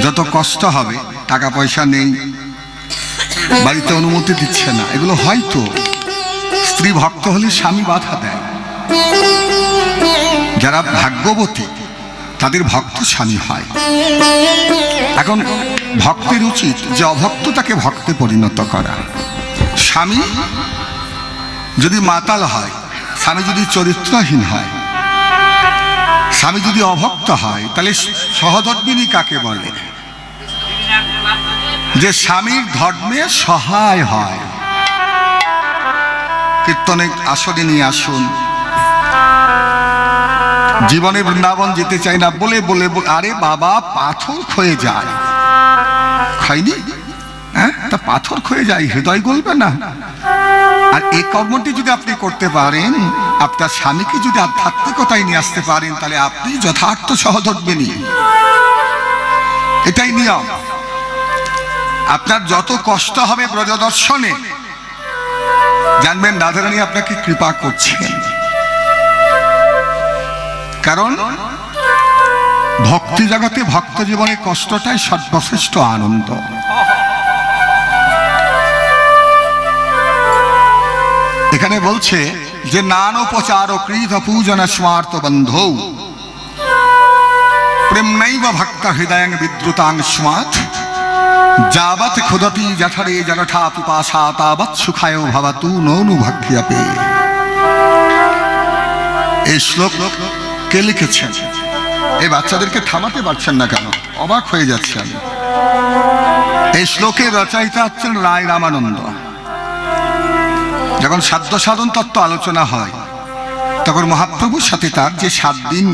যত কষ্ট হবে, টাকা পয়সা নেই, বাড়িতে অনুমতি দিচ্ছে না, এগুলো হয়তো স্ত্রী ভক্ত হলে স্বামী বাধা দেয়। যারা ভাগ্যবতী তাদের ভক্ত স্বামী হয়। এখন ভক্তের উচিত যে অভক্ত তাকে ভক্তে পরিণত করা। স্বামী যদি মাতাল হয়, স্বামী যদি চরিত্রহীন হয়, স্বামী যদি অভক্ত হয়, তাহলে সহধর্মিণী কাকে বলে? যে স্বামীর ধর্মে সহায় হয়। কীর্তনে আসনে নিয়ে আসুন, জীবনে বৃন্দাবন যেতে চাই না বলে বলে আরে বাবা পাথর ক্ষয়ে যায়, হয়নি? হ্যাঁ, তা পাথর ক্ষয়ে যায়, হৃদয় গলবে না? আর এই কর্মটি যদি আপনি করতে পারেন, আপনার স্বামীকে যদি আধ্যাত্মিকতায় নিয়ে আসতে পারেন, তাহলে আপনি যথার্থ সহধর্মিণী। এটাই নিয়ম। আপনার যত কষ্ট হবে ব্রজদর্শনে, জানবেন রাধারানী আপনাকে কৃপা করছেন। কারণ ভক্তি জগতে ভক্ত জীবনে কষ্টটাই সর্বশ্রেষ্ঠ আনন্দ। এখানে বলছে যে নানোপচার কৃত পূজন স্মার্ত বন্ধৌ প্রেমনৈব ভক্ত হৃদয়ং বিদ্রুতাং স্মাৎ যাবৎ ক্ষুদতি জঠরে জলঠা পিপাসা তাবৎ সুখায় ভবতু ননুভক্ষ্যপে। এই শ্লোক কে লিখেছেন? এই বাচ্চাদেরকে থামাতে পারছেন না কেন? অবাক হয়ে যাচ্ছে আমি। এই শ্লোকের রচয়িতা হচ্ছেন রায় রামানন্দ। যখন সাধ্য সাধন তত্ত্ব আলোচনা হয়, তখন মহাপ্রভুর সাথে তার যে 7 দিন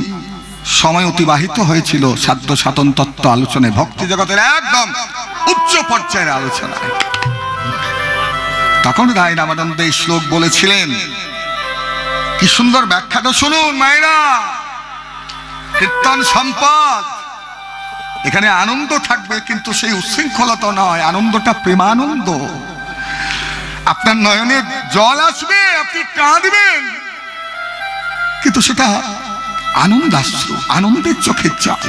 সময় অতিবাহিত হয়েছিল সাধ্য সাধন তত্ত্ব আলোচনায়, ভক্তি জগতের একদম উচ্চ পর্যায়ের আলোচনায়, তখন রায় রামানন্দ এই শ্লোক বলেছিলেন। কি সুন্দর ব্যাখ্যাটা শুনুন মায়েরা। কীর্তন সম্পদ, এখানে আনন্দ থাকবে, কিন্তু সেই উচ্ছৃঙ্খলতা নয়, আনন্দটা প্রেমানন্দ। আপনার নয়নে জল আসবে, আপনি কাঁদবেন, কিন্তু সেটা আনন্দাশ্রু, আনন্দের চোখের জল।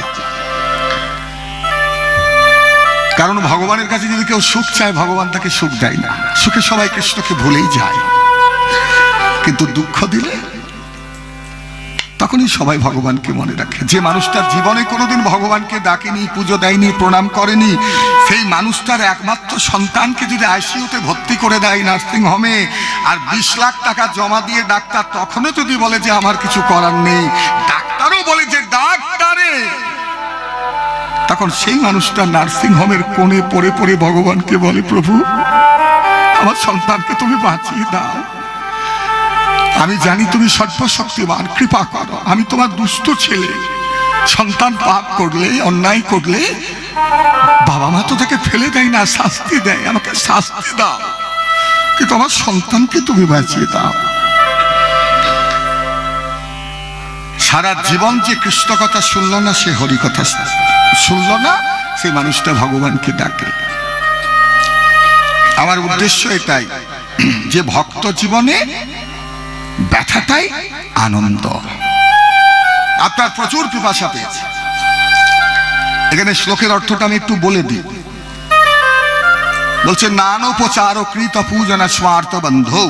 কারণ ভগবানের কাছে যদি কেউ সুখ চায়, ভগবান তাকে সুখ দেয় না। সুখে সবাই কৃষ্ণকে ভুলেই যায়, কিন্তু দুঃখ দিলে তখনই সবাই ভগবানকে মনে রাখে। যে মানুষটার জীবনে কোনোদিন ভগবানকে ডাকেনি, পুজো দেয়নি, প্রণাম করেনি, সেই মানুষটার একমাত্র সন্তানকে যদি আইসিইউতে ভর্তি করে দেয় নার্সিং হোমে, আর 20 লাখ টাকা জমা দিয়ে ডাক্তার তখনও যদি বলে যে আমার কিছু করার নেই, ডাক্তারও বলে যে ডাক্তারে, তখন সেই মানুষটা নার্সিং হোমের কোণে পড়ে পড়ে ভগবানকে বলে, প্রভু আমার সন্তানকে তুমি বাঁচিয়ে দাও, আমি জানি তুমি সর্বশক্তিমান, কৃপা করো, আমি তোমার দুষ্ট ছেলে, সন্তান পাপ করলে, অন্যায় করলে বাবা মা তো তাকে ফেলে দেয় না, শাস্তি দেয়, আমাকে শাস্তি দাও, কিন্তু আমার সন্তানকে তুমি বাঁচিয়ে দাও। সারা জীবন যে কৃষ্ণ কথা শুনল না, সে হরি কথা শুনল না, সেই মানুষটা ভগবানকে ডাকে। আমার উদ্দেশ্য এটাই যে ভক্ত জীবনে ব্যথাটাই আনন্দ। আপনার প্রচুর পিপাসা পেয়েছে। এখানে শ্লোকের অর্থটা আমি একটু বলে দিই। বলছে নানোপচার কৃত পূজন স্মার্ত বন্ধৌ।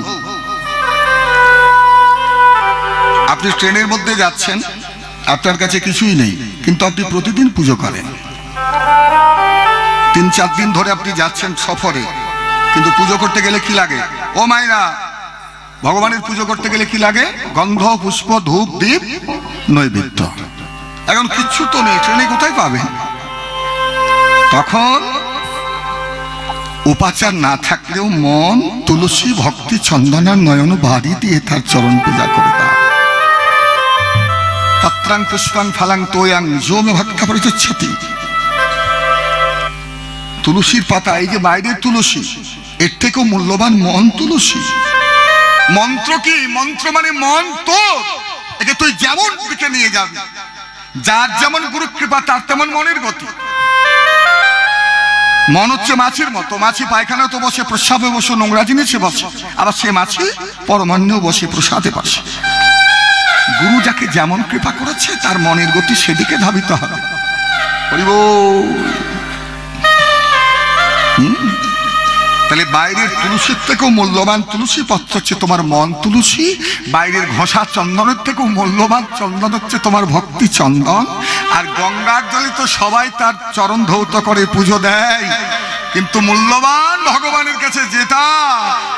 আপনি ট্রেনের মধ্যে যাচ্ছেন, আপনার কাছে কিছুই নেই, কিন্তু আপনি প্রতিদিন পুজো করেন। 3-4 দিন ধরে আপনি যাচ্ছেন সফরে, কিন্তু পুজো করতে গেলে কি লাগে? ও মায়েরা, ভগবানের পুজো করতে গেলে কি লাগে? গন্ধ, পুষ্প, ধূপ, দীপ, নৈবেদ্য। এখন কিচ্ছু তো নেই, ট্রেনে কোথায় পাবেন? তখন উপাচার না থাকলেও মন তুলসী ভক্তি চন্দনার নয়ন বাড়ি দিয়ে তার চরণ পূজা করে দাও। পত্রাং পুষ্পাং ফলাং তোয়াং যোমে ভক্তা পরিচ্ছতি। তুলসীর পাতা, এই যে বাইরের তুলসী, এর থেকেও মূল্যবান মন তুলসী। মন্ত্র কি? মন্ত্র মানে মন তোর, একে তুই যেমন দিকে নিয়ে যাবি। যার যেমন গুরু কৃপা তার তেমন মনের গতি। মন হচ্ছে মাছির মতো, মাছি পায়খানা তো বসে, প্রস্রাবে বসে, নোংরা জিনিসে বসে, আবার সে মাছি পরমান্নেও বসে, প্রসাদে বসে। গুরু যাকে যেমন কৃপা করেছে তার মনের গতি সেদিকে ধাবিত হবে। হরি বল। তাহলে বাইরের তুলসীর থেকেও মূল্যবান তুলসী পত্র হচ্ছে তোমার মন তুলসী, বাইরের ঘষা চন্দনের থেকেও মূল্যবান চন্দন হচ্ছে তোমার ভক্তি চন্দন। আর গঙ্গার জলে তো সবাই তার চরণ ধৌত করে পুজো দেয়, কিন্তু মূল্যবান ভগবানের কাছে যেটা,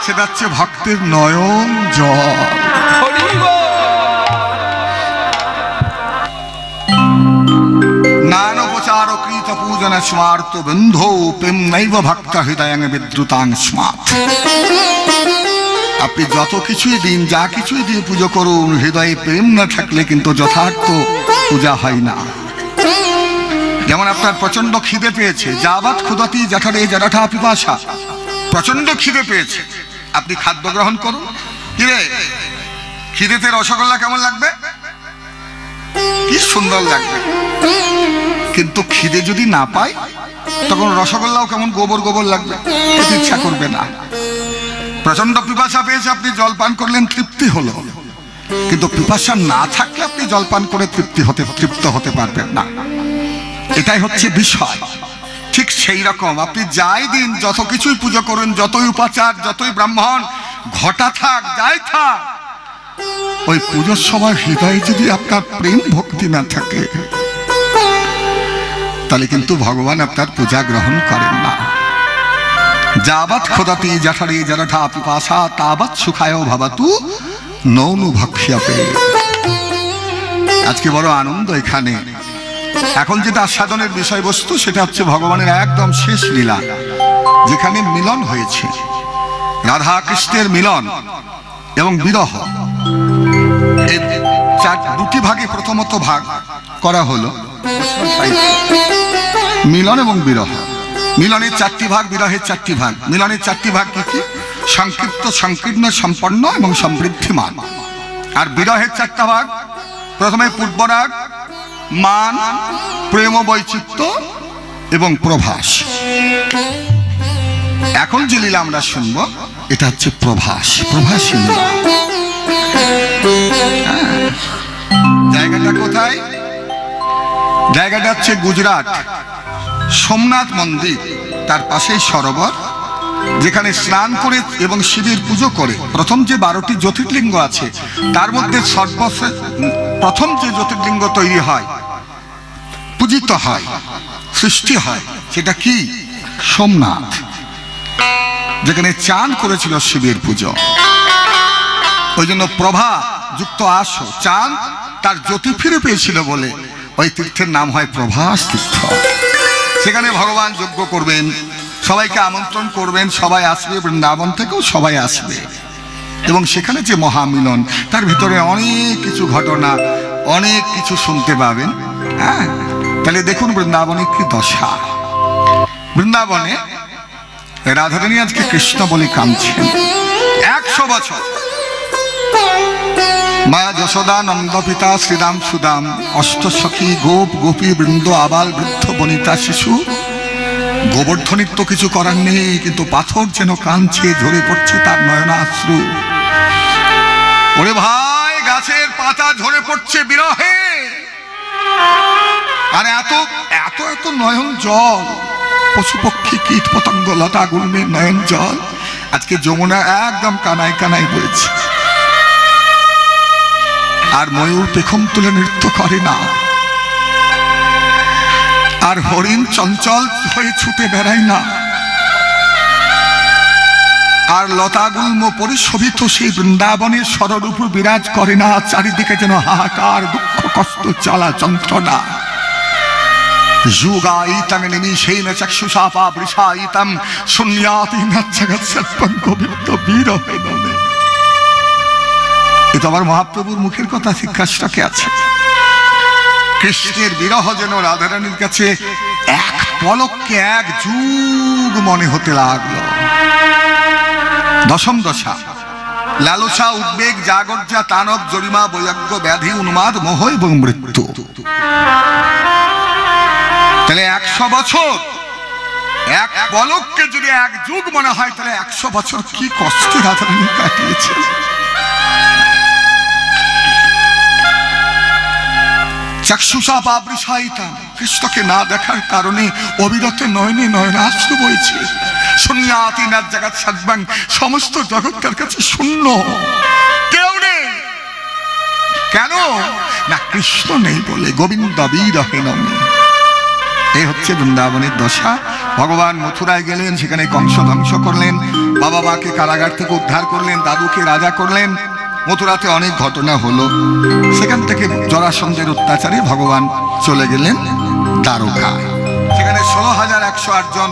সেটা হচ্ছে ভক্তের নয়ন জল। নানোপচার কৃত পূজন স্মার্ত বন্ধু প্রেম নৈব ভক্ত হৃদয় বিদ্রুতাং স্মার্ত। আপনি যত কিছুই দিন, যা কিছুই দিয়ে পুজো করুন, হৃদয়ে প্রেম না থাকলে কিন্তু যথার্থ পূজা হয় না। যেমন আপনার প্রচন্ড খিদে পেয়েছে, যাবৎ ক্ষুধাতি জঠরে জঠা পিপাসা, প্রচন্ড খিদে পেয়েছে, আপনি খাদ্য গ্রহণ করুন। কিরে, খিদেতে রসগোল্লা কেমন লাগবে? কি সুন্দর লাগবে। কিন্তু খিদে যদি না পায়, তখন রসগোল্লাও কেমন গোবর গোবর লাগবে, ইচ্ছা করবে না। প্রচন্ড পিপাসা পেয়েছে, আপনি জল পান করলেন, তৃপ্তি হলো। কিন্তু পিপাসা না থাকলে আপনি জল পান করে তৃপ্ত হতে পারবেন না। এটাই হচ্ছে বিষয়। ঠিক সেই রকম আপনি যাই দিন, যত কিছুই পুজো করুন, যতই উপাচার, যতই ব্রাহ্মণ ঘটা থাক, যাই থাক, ওই পুজোর সময় হৃদয়ে যদি আপনার প্রেম ভক্তি না থাকে, তাহলে কিন্তু ভগবান আপনার পূজা গ্রহণ করেন না। যাবৎ ক্ষুধাতি জঠরে জঠা পিপাসা তাবৎ সুখায় ভবতু নৌনু ভক্ষ্যপে। আজকে বড় আনন্দ এখানে। এখন যেটা আস্বাদনের বিষয়বস্তু, সেটা হচ্ছে ভগবানের একদম শেষ লীলা, যেখানে মিলন হয়েছে, রাধা কৃষ্ণের মিলন এবং বিরহ। এই দুটি ভাগে প্রথমত ভাগ করা হলো, মিলন এবং বিরহ। মিলনের 4টি ভাগ, বিরহের 4টি ভাগ। মিলনের 4টি ভাগ কি কি? সংক্ষিপ্ত, সংকীর্ণ, সম্পন্ন এবং সমৃদ্ধিমান। আর বিরহের 4টা ভাগ, প্রথমে পূর্বরাগ, মান, প্রেম বৈচিত্র্য এবং প্রভাস। এখন যে লীলা আমরা শুনবো, এটা হচ্ছে প্রভাস, প্রভাসী লীলা। জায়গাটা কোথায়? জায়গাটা হচ্ছে গুজরাট, সোমনাথ মন্দির, তার পাশেই সরোবর, যেখানে স্নান করে এবং শিবের পুজো করে প্রথম যে 12টি জ্যোতির্লিঙ্গ আছে, তার মধ্যে প্রথম যে জ্যোতির্লিঙ্গ তৈরি হয়, পূজিত হয়, সৃষ্টি হয়, সেটা কি? সোমনাথ, যেখানে চান করেছিল শিবের পুজো। ওই জন্য প্রভা যুক্ত আসো, চাঁদ তার জ্যোতি ফিরে পেয়েছিল বলে ওই তীর্থের নাম হয় প্রভাস তীর্থ। সেখানে ভগবান যজ্ঞ করবেন, সবাইকে আমন্ত্রণ করবেন, সবাই আসবে, বৃন্দাবন থেকেও সবাই আসবে। এবং সেখানে যে মহামিলন, তার ভিতরে অনেক কিছু ঘটনা, অনেক কিছু শুনতে পাবেন। হ্যাঁ, তাহলে দেখুন বৃন্দাবনে কি দশা। বৃন্দাবনে রাধারানী আজকে কৃষ্ণ বলে কাঁদছেন। 100 বছর মায়া যশোদা, নন্দ পিতা, শ্রীরাম সুদাম, অষ্টসখী, গোপ গোপী বৃন্দ, আবাল বৃদ্ধ বনিতা শিশু। গোবর্ধনের তো কিছু করার নেই, কিন্তু পাথর যেন কাঁদছে, ঝরে পড়ছে তার নয়নাশ্রু। ওরে ভাই, গাছের পাতা ঝরে পড়ছে বিরহে, আর এত এত এত নয়ন জল, পশু পক্ষী কীট পতঙ্গ লতা গুল্মের নয়ন জল আজকে যমুনা একদম কানায় কানায় বইছে। আর ময়ূর পেখম তুলে নৃত্য করে না, আর হরিণ চঞ্চল হয়ে ছুটে বেড়ায় না, আর লতা গুল্ম পরিশোভিত সেই বৃন্দাবনের সররূপ বিরাজ করে না। চারিদিকে যেন হাহাকার, দুঃখ, কষ্ট, জ্বালা, যন্ত্রণা। যুগায়িতং নিমিষেন চক্ষুষাপা বৃষায়িতং শূন্যাতি জগৎ সর্বং গোবিন্দ বিরহেন। এ তো আমার মহাপ্রভুর মুখের কথা, শিক্ষাষ্টকে আছে। কৃষ্ণের বিরহ যেন রাধারানীর কাছে এক পলকে 1 যুগ মনে হতে লাগলো। দশম দশা, লালসা, উদ্বেগ, জাগর্জা, তানব, জরিমা, বৈরাগ্য, ব্যাধি, উন্মাদ, মোহ এবং মৃত্যু। তাহলে 100 বছর, এক পলককে যদি 1 যুগ মনে হয়, তাহলে 100 বছর কি কষ্টে রাধারানী কাটিয়েছে। চক্ষুষা পাবৃষায়িতাম, কৃষ্ণকে না দেখার কারণে অবিরত নয়নে নয়নাশ্রু বইছে। শূন্যাতি নাত জাগাত সর্বং, সমস্ত জগৎ তার কাছে শূন্য, কেউ নেই। কেন না কৃষ্ণ নেই বলে। গোবিন্দ বিরহে নমি। এই হচ্ছে বৃন্দাবনের দশা। ভগবান মথুরায় গেলেন, সেখানে কংস ধ্বংস করলেন, বাবা মাকে কারাগার থেকে উদ্ধার করলেন, দাদুকে রাজা করলেন। মথুরাতে অনেক ঘটনা হলো। সেখান থেকে জরাসন্ধের অত্যাচারে ভগবান চলে গেলেন দ্বারকায়। সেখানে 16,108 জন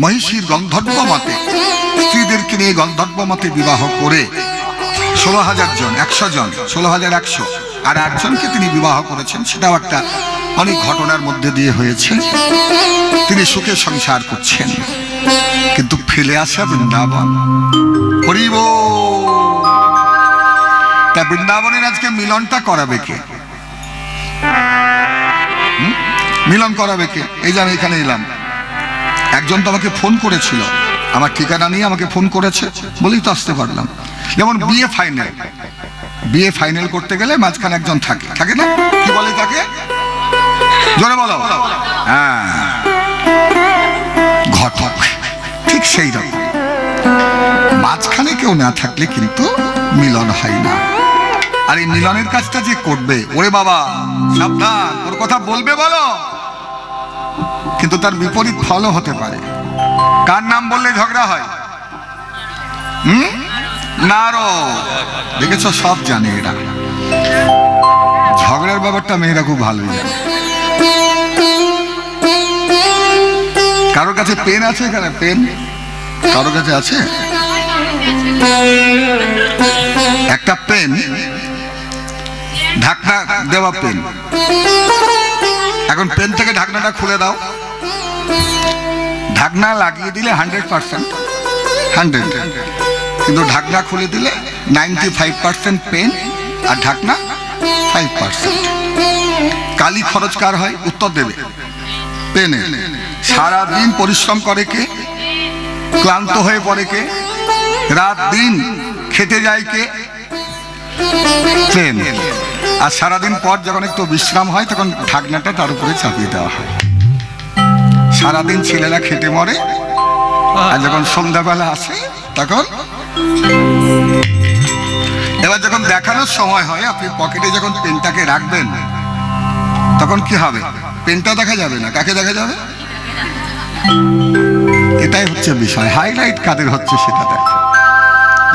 মহিষীর গন্ধর্ব মতে স্ত্রীদেরকে নিয়ে গন্ধর্ব মতে বিবাহ করে 16,000 জন, 100 জন, 16,100 আর 8 জনকে তিনি বিবাহ করেছেন। সেটাও একটা অনেক ঘটনার মধ্যে দিয়ে হয়েছে। তিনি সুখে সংসার করছেন, কিন্তু ফেলে আসা বৃন্দাবন। হরিব। তা বৃন্দাবনের আজকে মিলনটা করাবে কে? মিলন করাবে কে? এই যে আমি এখানে এলাম, একজন তো আমাকে ফোন করেছিল, আমার ঠিকানা নিয়ে আমাকে ফোন করেছে বলেই তো আসতে পারলাম। যেমন বিয়ে ফাইনাল করতে গেলে মাঝখানে একজন থাকে, থাকে না? কি বলে তাকে? জোরে বলো। হ্যাঁ, ঘটক। ঠিক সেই রকম মাঝখানে কেউ না থাকলে কিন্তু মিলন হয় না। আর এই মিলনের কাজটা যে করবে, ওরে বাবা সাবধান, ওর কথা বলবে বলো, কিন্তু তার বিপরীত ফলও হতে পারে। কার নাম বললে ঝগড়া হয়? নারদ। দেখেছো, সব জানে এরা। ঝগড়ার ব্যাপারটা মেয়েরা খুব ভালোই জানে। কারোর কাছে পেন আছে? এখানে পেন কারোর কাছে আছে? একটা পেন, ঢাকনা দেওয়া পেন। এখন পেন থেকে ঢাকনাটা খুলে দাও, ঢাকনা লাগিয়ে দিলে 100%, 100, কিন্তু ঢাকনা খুলে দিলে 95% পেন আর ঢাকনা 5%। কালি খরচ কার হয়? উত্তর দেবে পেনে। সারাদিন পরিশ্রম করে কে? ক্লান্ত হয়ে পড়ে কে? রাত দিন খেতে যায় কে? পেন। আর সারাদিন পর যখন একটু বিশ্রাম হয় তখন ঢাকনাটা তার উপরে চাপিয়ে দেওয়া হয়। সারাদিন ছেলেরা খেটে মরে, আর যখন সন্ধ্যাবেলা আসে তখন, এবার যখন দেখানোর সময় হয়, আপনি পকেটে যখন পেনটাকে রাখবেন তখন কি হবে? পেনটা দেখা যাবে না, কাকে দেখা যাবে? এটাই হচ্ছে বিষয়। হাইলাইট কাদের হচ্ছে সেটা দেখো।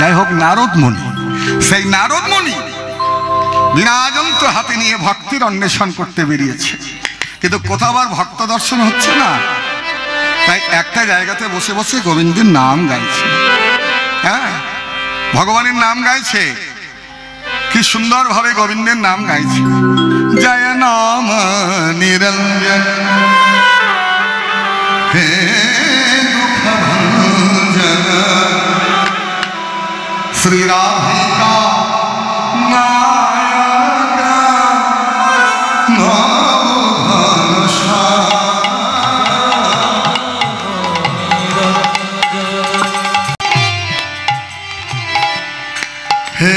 যাই হোক, নারদ মুনি, সেই নারদ মুনি বিরাজন্ত হাতে নিয়ে ভক্তির অন্বেষণ করতে বেরিয়েছে, কিন্তু কোথাও আর ভক্ত দর্শন হচ্ছে না। তাই একটা জায়গাতে বসে বসে গোবিন্দের নাম গাইছে। হ্যাঁ, ভগবানের নাম গাইছে, কি সুন্দর ভাবে গোবিন্দের নাম গাইছে। জয় নাম নিরঞ্জন হে দুঃখ ভঞ্জন শ্রী রাধিকা নায়কা নবঘনশ্যাম হে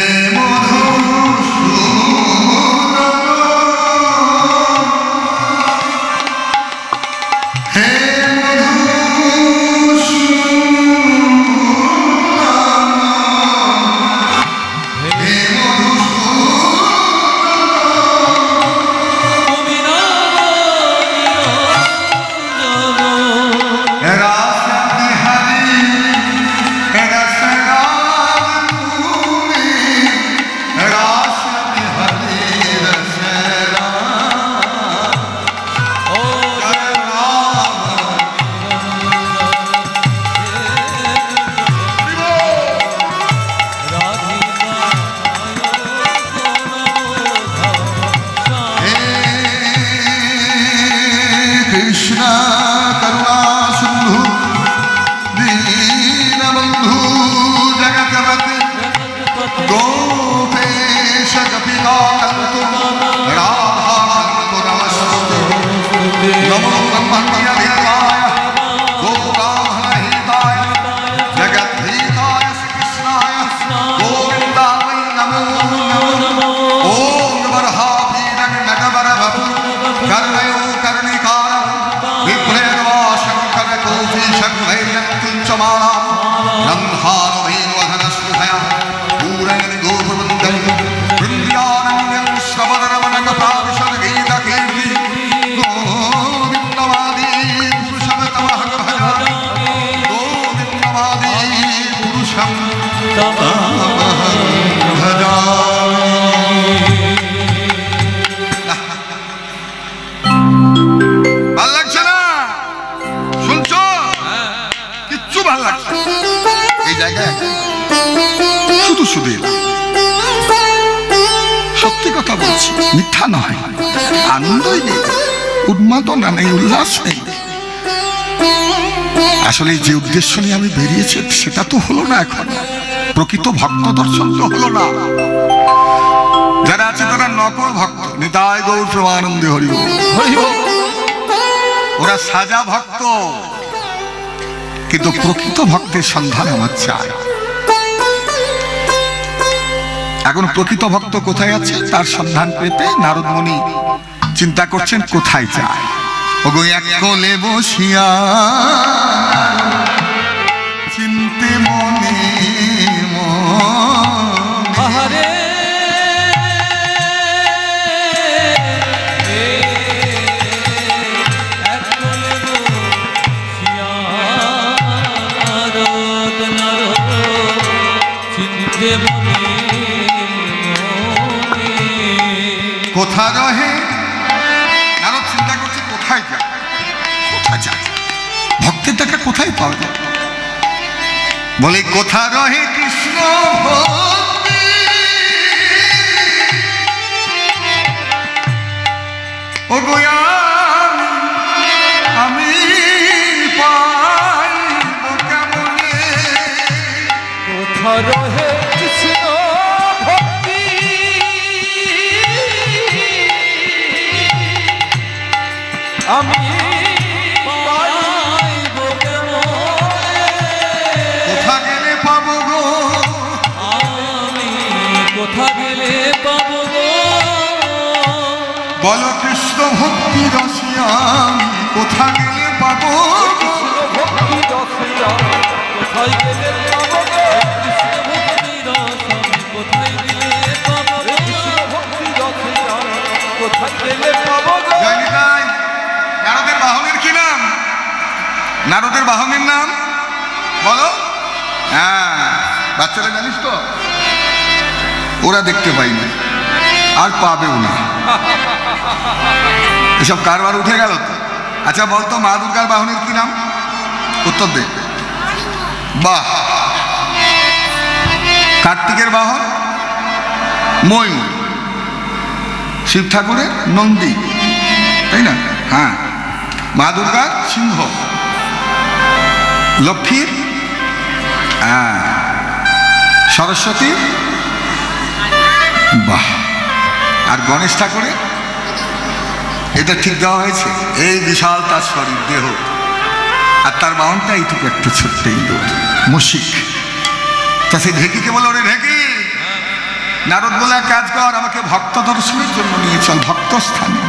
জায়গায় শুধু শুধু এলাম। সত্যি কথা বলছি, মিথ্যা নয়। আনন্দই নেই, উন্মাদনা নেই, উল্লাস নেই। আসলে যে উদ্দেশ্য নিয়ে আমি বেরিয়েছি সেটা তো হলো না। এখন প্রকৃত ভক্ত দর্শন তো হলো না। যারা আছে তারা নকল ভক্ত। নিতাই গৌর প্রেমানন্দে হরি বল। ওরা সাজা ভক্ত, কিন্তু প্রকৃত ভক্তের সন্ধান আমার চাই। এখন প্রকৃত ভক্ত কোথায় আছে তার সন্ধান পেতে নারদ মুনি চিন্তা করছেন কোথায় যায়। ওগো এক কোলে বসিয়া চিনতে মনে মনে কোথা রহে। নারদ চিন্তা করছে কোথায় যায়, কোথায় যায়, ভক্তের টাকা কোথায় পাওয়া যায়। বলে কোথা রহে কৃষ্ণ ভক্তি, ও গোয়া আমি পাইব কেমনে। কোথা রহে কৃষ্ণ ভক্তি, আমি পাইব কেমনে। কোথা গেলে পাবো গো, আমি কোথা গেলে পাবো গো। বলো কৃষ্ণ ভক্তি রসিয়া কোথা গেলে পাবো গো। ভক্তি রসিয়া কোথায় গেলে পাবো গো। কৃষ্ণ ভক্তি রসিয়া কোথায় গেলে পাবো গো। কৃষ্ণ ভক্তি রসিয়া কোথায় গেলে পাবো গো। নারদের বাহনের কি নাম? নারদের বাহনের নাম বলো। হ্যাঁ, বাচ্চারা জানিস তো? ওরা দেখতে পাইনি আর পাবেও না। এসব কারবার উঠে গেল তো। আচ্ছা বলতো মা দুর্গার বাহনের কি নাম? উত্তর দে। বাহ। কার্তিকের বাহন ময়ূর, শিব ঠাকুরের নন্দী, তাই না? হ্যাঁ। মা দুর্গার সিংহ, লক্ষ্মীর সরস্বতীর বাহ, আর গণেশ ঠাকুরের এটা ঠিক দেওয়া হয়েছে। এই বিশাল তার শরীর দেহ, আর তার বাহনটা এইটুকু একটা ছোট্ট ইঁদুর মুশিক। তা সেই ঢেকিকে বলো, রে ঢেকি, নারদ বলে এক কাজ কর, আমাকে ভক্ত দর্শনের জন্য নিয়ে চল ভক্ত স্থানে।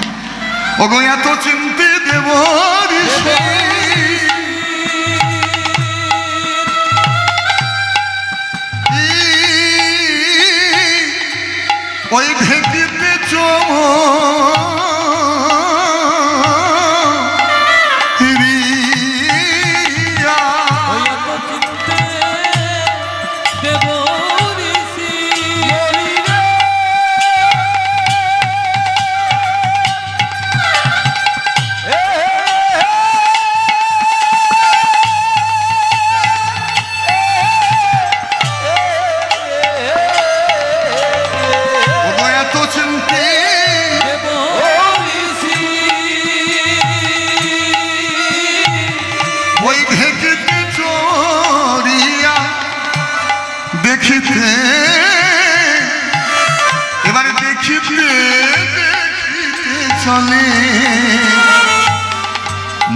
ওগো এত চিনতে দেব ওই ঢেকিতে দেখিতে, এবারে দেখিতে দেখিতে চলে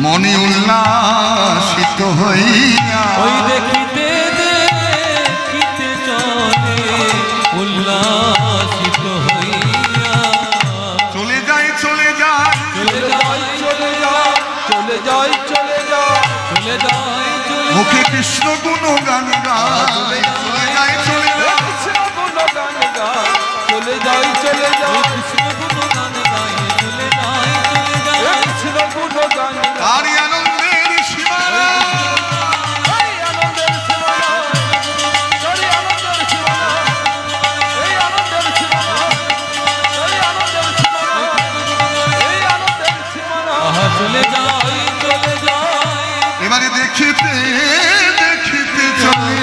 মনে উল্লাসিত হইয়া। ওই দেখিতে দেখিতে চলে উল্লাসিত হইয়া। চলে যায় চলে যায় চলে যায় চলে যায় চলে যায় চলে যায় চলে যায় মুখে কৃষ্ণ গুণগান গায়। চলে যায় চলে যায় কৃষ্ণ গুণগান গায়। চলে যায় চলে যায় কৃষ্ণ গুণগান গায়। চলে যায় চলে যায় কৃষ্ণ গুণগান গায়। তারই আনন্দের সীমানা, এই আনন্দের সীমানা, তারই আনন্দের সীমানা, এই আনন্দের সীমানা, তারই আনন্দের সীমানা, এই আনন্দের সীমানা। চলে যায় চলে যায়। এবারে দেখিতে দেখিতে চলে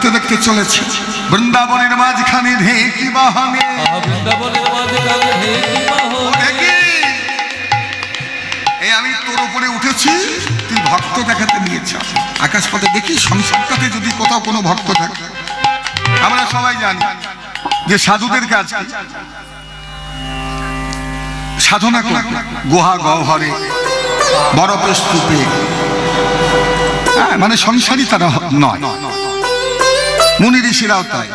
দেখতে দেখতে চলেছে বৃন্দাবনের মাঝখানে ঢেকি বাহনে, এই আমি তোর উপরে উঠেছি, তুই ভক্ত দেখাতে নিয়েছ। আকাশপথে দেখি সংসারটাতে যদি কোথাও কোনো ভক্ত থাকে, আমরা সবাই জানি যে সাধুদের কাজ সাধনা করবে গুহা গহ্বরে, বরফের স্তূপে, মানে সংসারী তারা নয়। মুনি ঋষিরাও তাই,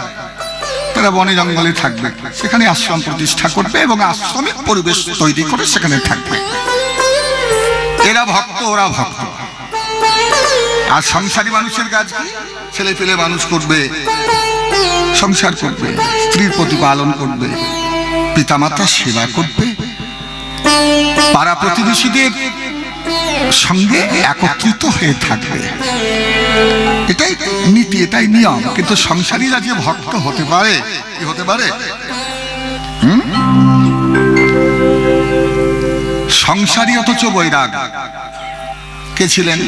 তারা বনে জঙ্গলে থাকবে, সেখানে আশ্রম প্রতিষ্ঠা করবে এবং আশ্রমিক পরিবেশ তৈরি করে সেখানে থাকবে। এরা ভক্ত, ওরা ভক্ত। আর সংসারী মানুষের কাজ কি? ছেলে পেলে মানুষ করবে, সংসার করবে, স্ত্রীর প্রতিপালন করবে, পিতামাতার সেবা করবে, পাড়া প্রতিবেশীদের সঙ্গে একত্রিত হয়ে থাকবে। এটাই নীতি, এটাই নিয়ম। কিন্তু সংসারীরা যে ভক্ত হতে পারে, কি হতে পারে? সংসারী অথচ বৈরাগ। কে ছিলেন?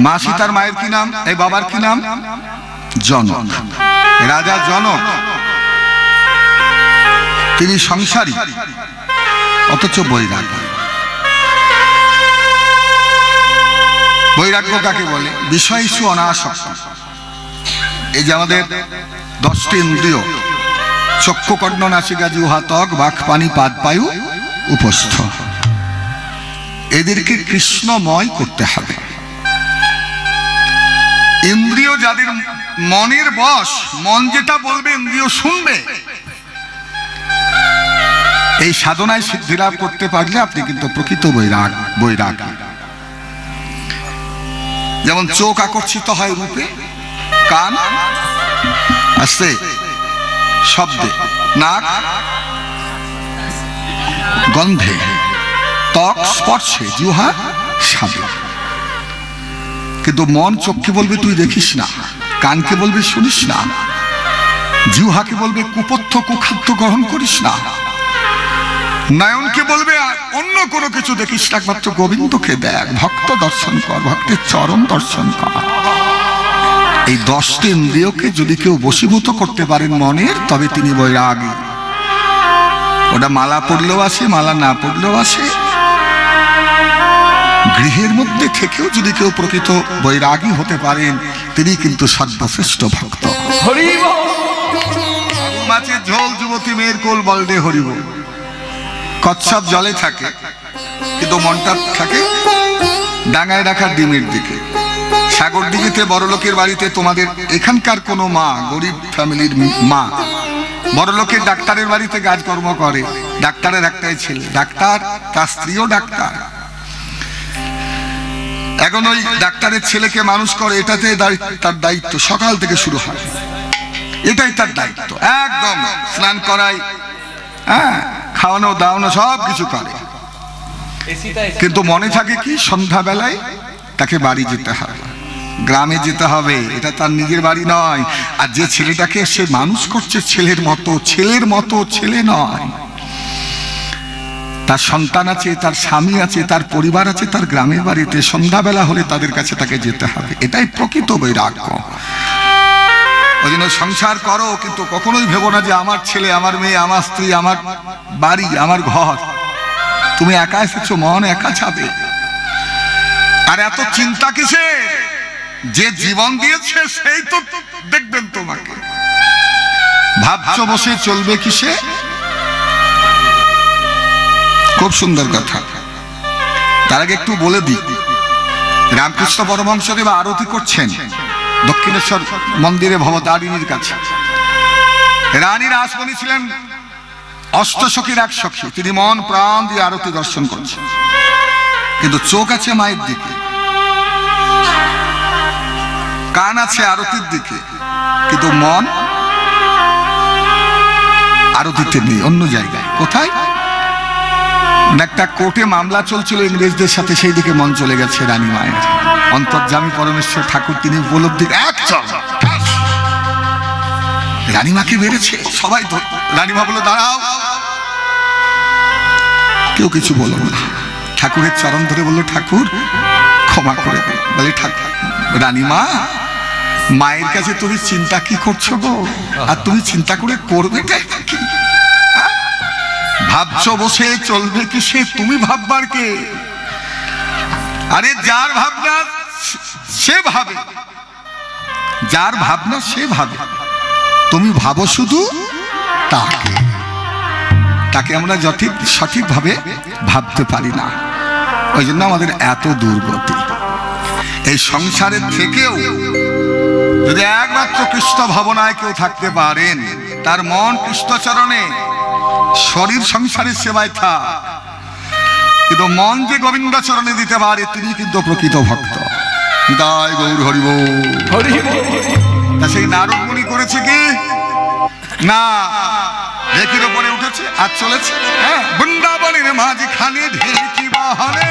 মা সীতার মায়ের কি নাম? এই বাবার কি নাম? জনক, রাজা জনক। তিনি সংসারী অথচ বৈরাগ। বৈরাগ্য কাকে বলে? বিষয়সু অনাসক্ত। এই যে আমাদের 10টি ইন্দ্রিয়, চক্ষু কর্ণ নাসিকা জিহ্বা ত্বক বাক পানি পাদ পায়ু উপস্থ, এদেরকে কৃষ্ণময় করতে হবে। ইন্দ্রিয় যাদের মনের বশ, মন যেটা বলবে ইন্দ্রিয় শুনবে। এই সাধনায় সিদ্ধি লাভ করতে পারলে আপনি কিন্তু প্রকৃত বৈরাগ। যেমন চোখ আকর্ষিত হয় রূপে, কান আসছে শব্দে, নাক গন্ধে, ত্বক স্পর্শে, জিহ্বা স্বাদে। কিন্তু মন চোখকে বলবে তুই দেখিস না, কানকে বলবে শুনিস না, জিহ্বাকে বলবে কুপথ্য কুখাদ্য গ্রহণ করিস না, নয়নকে বলবে অন্য কোনো কিছু দেখিস না, একমাত্র গোবিন্দকে দেখ, ভক্ত দর্শন কর, ভক্তের চরণ দর্শন কর। এই 10টি ইন্দ্রিয়কে যদি কেউ বশীভূত করতে পারেন মনের, তবে তিনি বৈরাগী। ওটা মালা পড়লেও আসে, মালা না পড়লেও আসে। গৃহের মধ্যে থেকেও যদি কেউ প্রকৃত বৈরাগী হতে পারেন, তিনি কিন্তু সর্বশ্রেষ্ঠ ভক্ত। মাছের ঝোল যুবতী মেয়ের কোল বলদে হরিব। কচ্ছপ জলে থাকে কিন্তু মনটা থাকে ডাঙায় রাখার ডিমের দিকে। সাগর দিঘিতে বড়লোকের বাড়িতে তোমাদের এখানকার কোনো মা, গরিব ফ্যামিলির মা, বড়লোকের ডাক্তারের বাড়িতে কাজকর্ম করে, ডাক্তারের একটাই ছেলে ডাক্তার, তার স্ত্রীও ডাক্তার। এখন ওই ডাক্তারের ছেলেকে মানুষ করে, এটাতে তার দায়িত্ব সকাল থেকে শুরু হয়, এটাই তার দায়িত্ব। একদম স্নান করাই, খাওয়ানো দাওয়ানো সব কিছু করে। কিন্তু মনে থাকে কি, সন্ধ্যাবেলায় তাকে বাড়ি যেতে হবে, গ্রামে যেতে হবে, এটা তার নিজের বাড়ি নয়। আর যে ছেলেটাকে সে মানুষ করছে ছেলের মতো ছেলে নয়, তার সন্তান আছে, তার স্বামী আছে, তার পরিবার আছে, তার গ্রামের বাড়িতে সন্ধ্যাবেলা হলে তাদের কাছে তাকে যেতে হবে। এটাই প্রকৃত বৈরাগ্য। ওই জন্য সংসার করো, কিন্তু কখনোই ভেবো না যে আমার ছেলে, আমার মেয়ে, আমার স্ত্রী, আমার বাড়ি, আমার ঘর। তুমি একা এসেছো, মন একা যাবে। আর এত চিন্তা কিসে? যে জীবন দিয়েছে সেই তো দেখবেন তোমাকে। ভাবছো বসে চলবে কিসে? খুব সুন্দর কথা। তার আগে একটু বলে দিই, রামকৃষ্ণ পরমহংসদেব আরতি করছেন দক্ষিণেশ্বর মন্দিরে ভবতারিণীর কাছে। রানী রাসমণি ছিলেন অষ্টসখীর এক সখী। তিনি মন প্রাণ দিয়ে আরতি দর্শন করছেন, কিন্তু চোখ আছে মায়ের দিকে, কান আছে আরতির দিকে, কিন্তু মন আরতিতে নেই, অন্য জায়গায়। কোথায়? একটা কোর্টে মামলা চলছিল ইংরেজদের সাথে, সেই দিকে মন চলে গেছে রানী মায়ের। অন্তর্যামী পরমেশ্বর ঠাকুর তিনি উপলব্ধি, রানীমাকে বেড়েছে। সবাই রানীমা বলে দাঁড়াও, কেউ কিছু বলল না। ঠাকুরের চরণ ধরে বলল, ঠাকুর ক্ষমা করে দেন। বলে ঠাকুর রানীমা, মায়ের কাছে তুমি চিন্তা কি করছো গো? আর তুমি চিন্তা করে করবে কি? ভাবছো বসে চলবে কি সে? তুমি ভাববার কে? আরে যার ভাবনা সে ভাবে, যার ভাবনা সে ভাবে। তুমি ভাবো শুধু তাকে, তাকে আমরা সঠিকভাবে ভাবতে পারি না। ওই জন্য আমাদের এত দুর্গতি। এই সংসারের থেকেও যদি একমাত্র কৃষ্ণ ভাবনায় কেউ থাকতে পারেন, তার মন কৃষ্ণচরণে, শরীর সংসারের সেবায় থাক, কিন্তু মন যে গোবিন্দাচরণে দিতে পারে, তিনি কিন্তু প্রকৃত ভক্ত। জয় গৌর হরি বল। তা সেই নারদ মুনি করেছে কি না, ঢেকির উপরে উঠেছে আর চলেছে। হ্যাঁ, বৃন্দাবনের মাঝখানে ঢেকি বাহনে,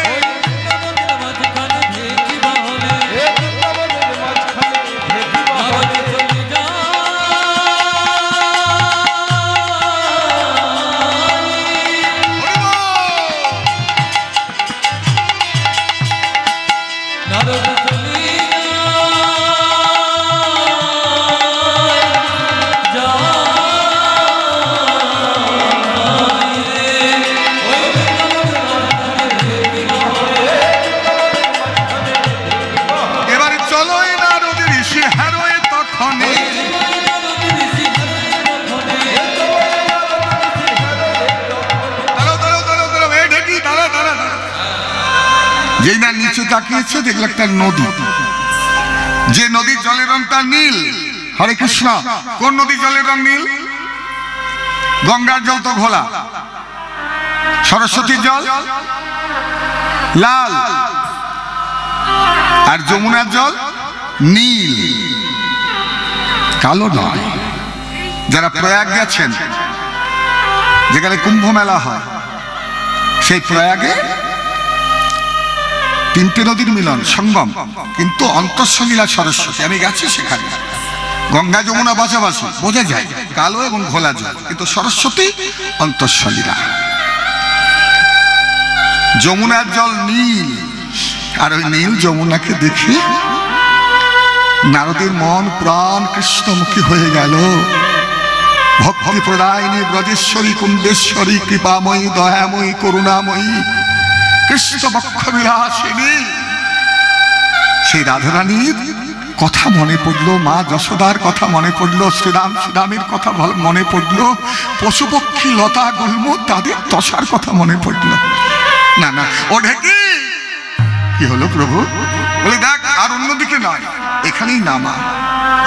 যেই না নিচে তাকিয়েছে দেখলো একটা নদী, যে নদীর জলের রংটা নীল। হরে কৃষ্ণ। কোন নদীর জলের রং নীল? গঙ্গার জল তো ঘোলা, সরস্বতীর জল লাল, আর যমুনার জল নীল, কালো নয়। যারা প্রয়াগ গেছেন, যেখানে কুম্ভ মেলা হয়, সেই প্রয়াগে তিনটে নদীর মিলন, সঙ্গম, কিন্তু অন্তঃসলীলা সরস্বতী। আমি গেছি সেখানে, গঙ্গা যমুনা পাশাপাশি, বোঝা যায় কালো এবং ঘোলা জল, কিন্তু সরস্বতী অন্তঃসলীলা। যমুনার জল নীল, আর ওই নীল যমুনাকে দেখে নারদের মন প্রাণ কৃষ্ণমুখী হয়ে গেল। ভক্তি প্রদায়িনী ব্রজেশ্বরী কুণ্ডেশ্বরী কৃপাময়ী দয়াময়ী করুণাময়ী কৃষ্ণ বক্ষ বিলাসিনী, সেই রাধারানীর কথা মনে পড়লো, মা যশোদার কথা মনে পড়লো, শ্রীরামের কথা মনে পড়লো, পশু পক্ষী লতা গুল্ম তাদের দশার কথা মনে পড়লো। না না, ও ঢেকি কি হলো প্রভু? বলে দেখ, আর অন্যদিকে নয়, এখানেই নামা।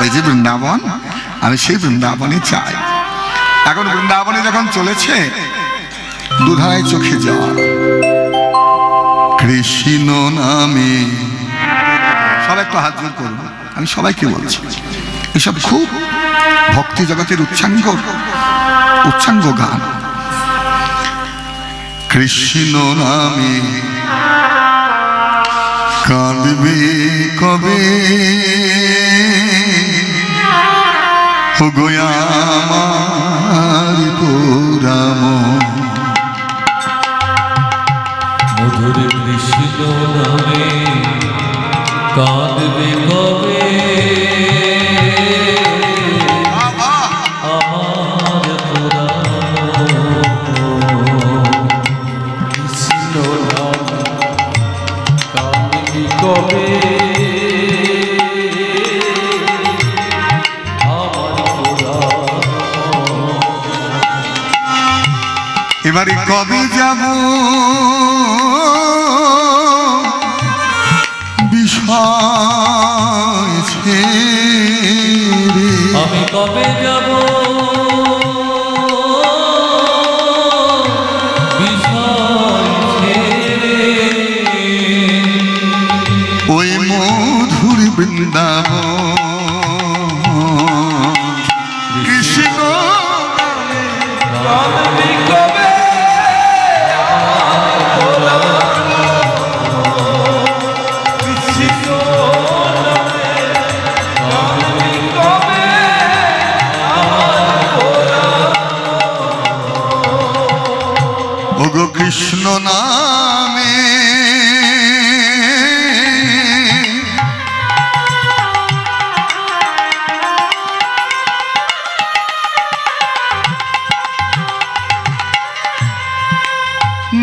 ওই যে বৃন্দাবন, আমি সেই বৃন্দাবনে চাই। এখন বৃন্দাবনে যখন চলেছে, দুধারায় চোখে জল, কৃষ্ণ নামে। সবাই একটু হাত জোড় করবো, আমি সবাইকে বলছি, এসব খুব ভক্তি জগতের উচ্চাঙ্গ গান। কৃষ্ণ নামে কাঁদবে কবে ও গোয়া আমার পুরাম, মধুর কৃষ্ণ নামে কাঁদবে কবে আমার পুরাণ, কৃষ্ণ নামে কাঁদবে কবে আমার পুরাণ। এবারে কবে যাব আমি কবে যাব ওই মধুর বৃন্দাবন, কৃষ্ণ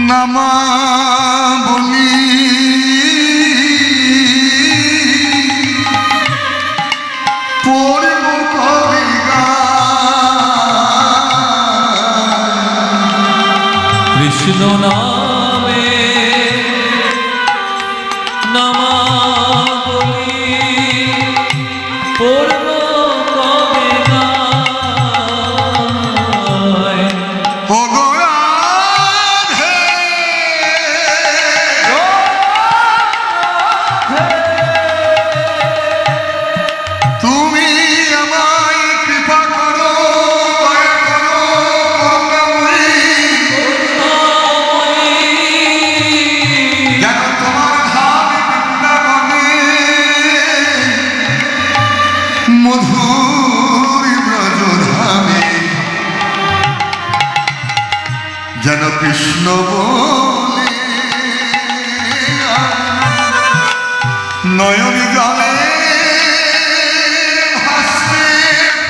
নামাবলি পড়ব কবে কৃষ্ণ নামে নামাবলি পূর্ণ কবে গায়। ও গো রাধে তুমি আমায় কৃপা করো, দয়া করো, করুণাময়ী। যেন তোমার ধামে বৃন্দাবনে মধুর ব্রজধামে যেন কৃষ্ণ বলে নয়ন জলে ভাসতে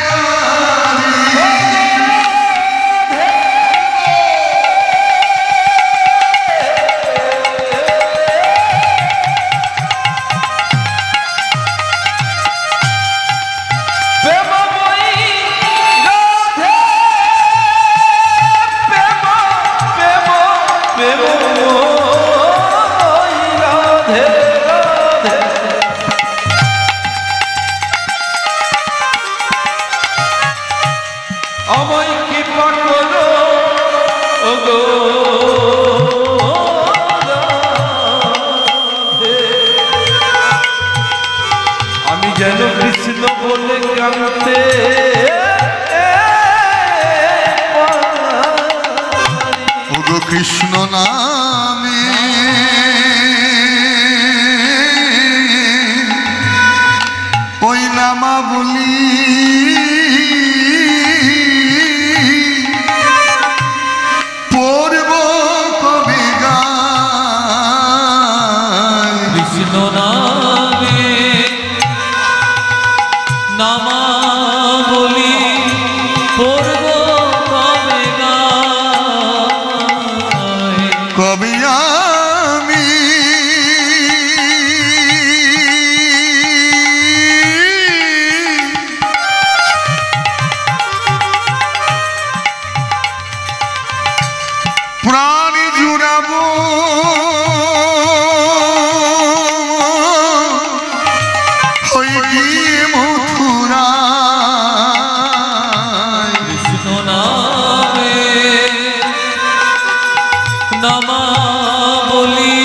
পারি। প্রেমময়ী রাধে, প্রেমময়ী রাধে রাধে। আমায় কৃপা করো ওগো রাধে। আমি যেন কৃষ্ণ বলে কাঁদতে ও গো কৃষ্ণ নামে ওই নামাবলি পড়ব কবে গায়। কৃষ্ণ নামে নামাবলি পূর্ব কবে গায়। কবে আমি প্রাণ জুড়াবো হই গিয়ে মথুরায়। কৃষ্ণ নামে নামাবলি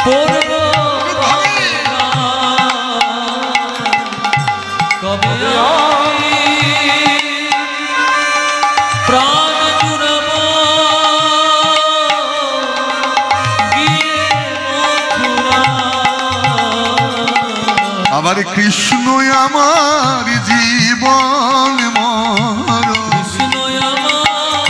পূর্ব কবে গায়। কবে আমি প্রাণ জুড়ব গিয়ে মথুরা। আবার কৃষ্ণ আমার জীবন মরণ। কৃষ্ণ আমার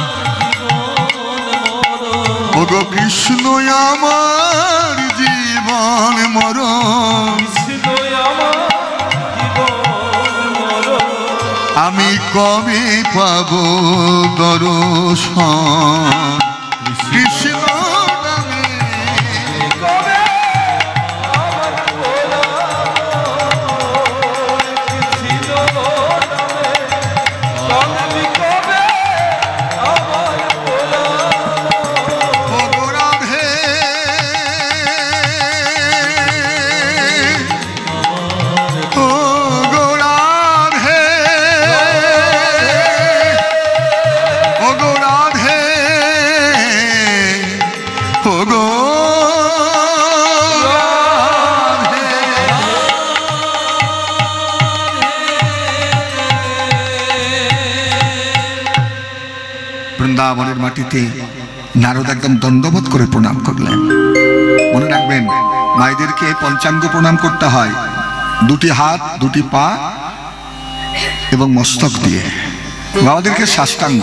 জীবন মরণ। ও গো কৃষ্ণ আমার জীবন মরণ। কৃষ্ণ আমার জীবন মরণ। আমি কবে পাবো দর্শন কৃষ্ণ নামে। কবে আমার ভোলা কৃষ্ণ নামে। আমি কবে আমার ভোলা। ও গো রাধে ও গো রাধে ও গো রাধে ও গো রাধে। বৃন্দাবনের মাটিতে নারদ একদম দণ্ডবোধ করে প্রণাম করলেন। মনে রাখবেন, মায়েদেরকে পঞ্চাঙ্গ প্রণাম করতে হয় দুটি হাত, দুটি পা এবং মস্তক দিয়ে। বাবাদেরকে সাষ্টাঙ্গ।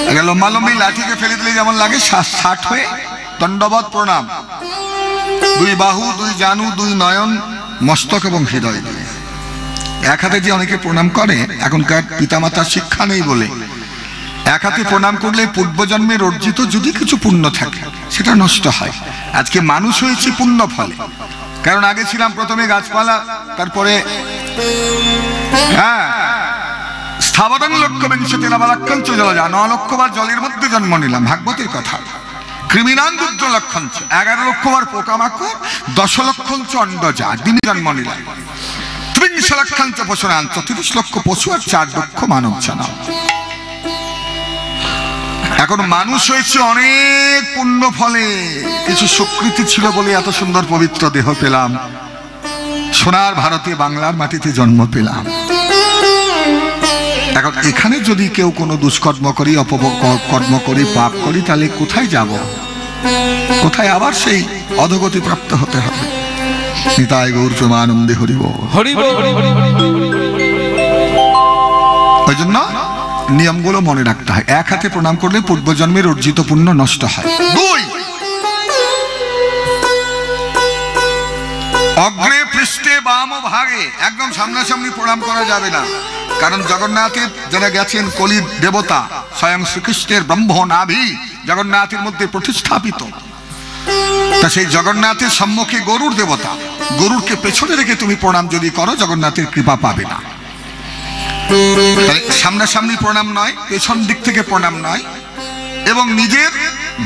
আগে লম্বালম্বি লাঠিকে ফেলে দিলে যেমন লাগে, ষাট হয়ে দণ্ডবোধ প্রণাম। দুই বাহু, দুই জানু, দুই নয়ন, মস্তক এবং হৃদয় দিয়ে। এক হাতে যে অনেকে প্রণাম করে, এখনকার পিতামাতার শিক্ষা নেই বলে এক হাতে প্রণাম করলে পূর্বজন্মের অর্জিত যদি কিছু পুণ্য থাকে সেটা নষ্ট হয়। আজকে মানুষ হয়েছে পুণ্য ফলে, কারণ আগে ছিলাম প্রথমে গাছপালা, তারপরে স্থাবরং লক্ষ বিংশতি নবলক্ষঞ্চ জলজা, 9 লক্ষবার জলের মধ্যে জন্ম নিলাম, ভাগবতের কথা। কৃমিনাং রুদ্র লক্ষঞ্চ, 11 লক্ষবার পোকামাকড়, 10 লক্ষঞ্চ অন্ডজা, দিনে জন্ম নিলাম। 30 লক্ষঞ্চ পশুরান, 30 লক্ষ পশু আর 4 লক্ষ মানব জানা। এখন মানুষ হয়েছে অনেক পুণ্য ফলে, কিছু স্বীকৃতি ছিল বলে এত সুন্দর পবিত্র দেহ পেলাম, সোনার ভারতে বাংলার মাটিতে জন্ম পেলাম। এখন এখানে যদি কেউ কোনো দুষ্কর্ম করি, অপকর্ম করি, পাপ করি, তাহলে কোথায় যাব? কোথায় আবার সেই অধগতি প্রাপ্ত হতে হবে? নিতাই গৌর প্রেমানন্দে হরিব। ওই জন্য নিয়মগুলো মনে রাখতে হয়। এক হাতে প্রণাম করলে পূর্বজন্মের অর্জিত পুণ্য নষ্ট হয়। 2, অগ্রে পৃষ্ঠে বাম ভাগে, একদম সামনাসামনি প্রণাম করা যাবে না, কারণ জগন্নাথের যারা গেছেন কলির দেবতা স্বয়ং শ্রীকৃষ্ণের ব্রহ্ম নাভি জগন্নাথের মধ্যে প্রতিস্থাপিত, তা সেই জগন্নাথের সম্মুখে গরুর দেবতা, গরুরকে পেছনে রেখে তুমি প্রণাম যদি করো জগন্নাথের কৃপা পাবে না। সামনাসামনি প্রণাম নয়, পেছন দিক থেকে প্রণাম নয়, এবং নিজের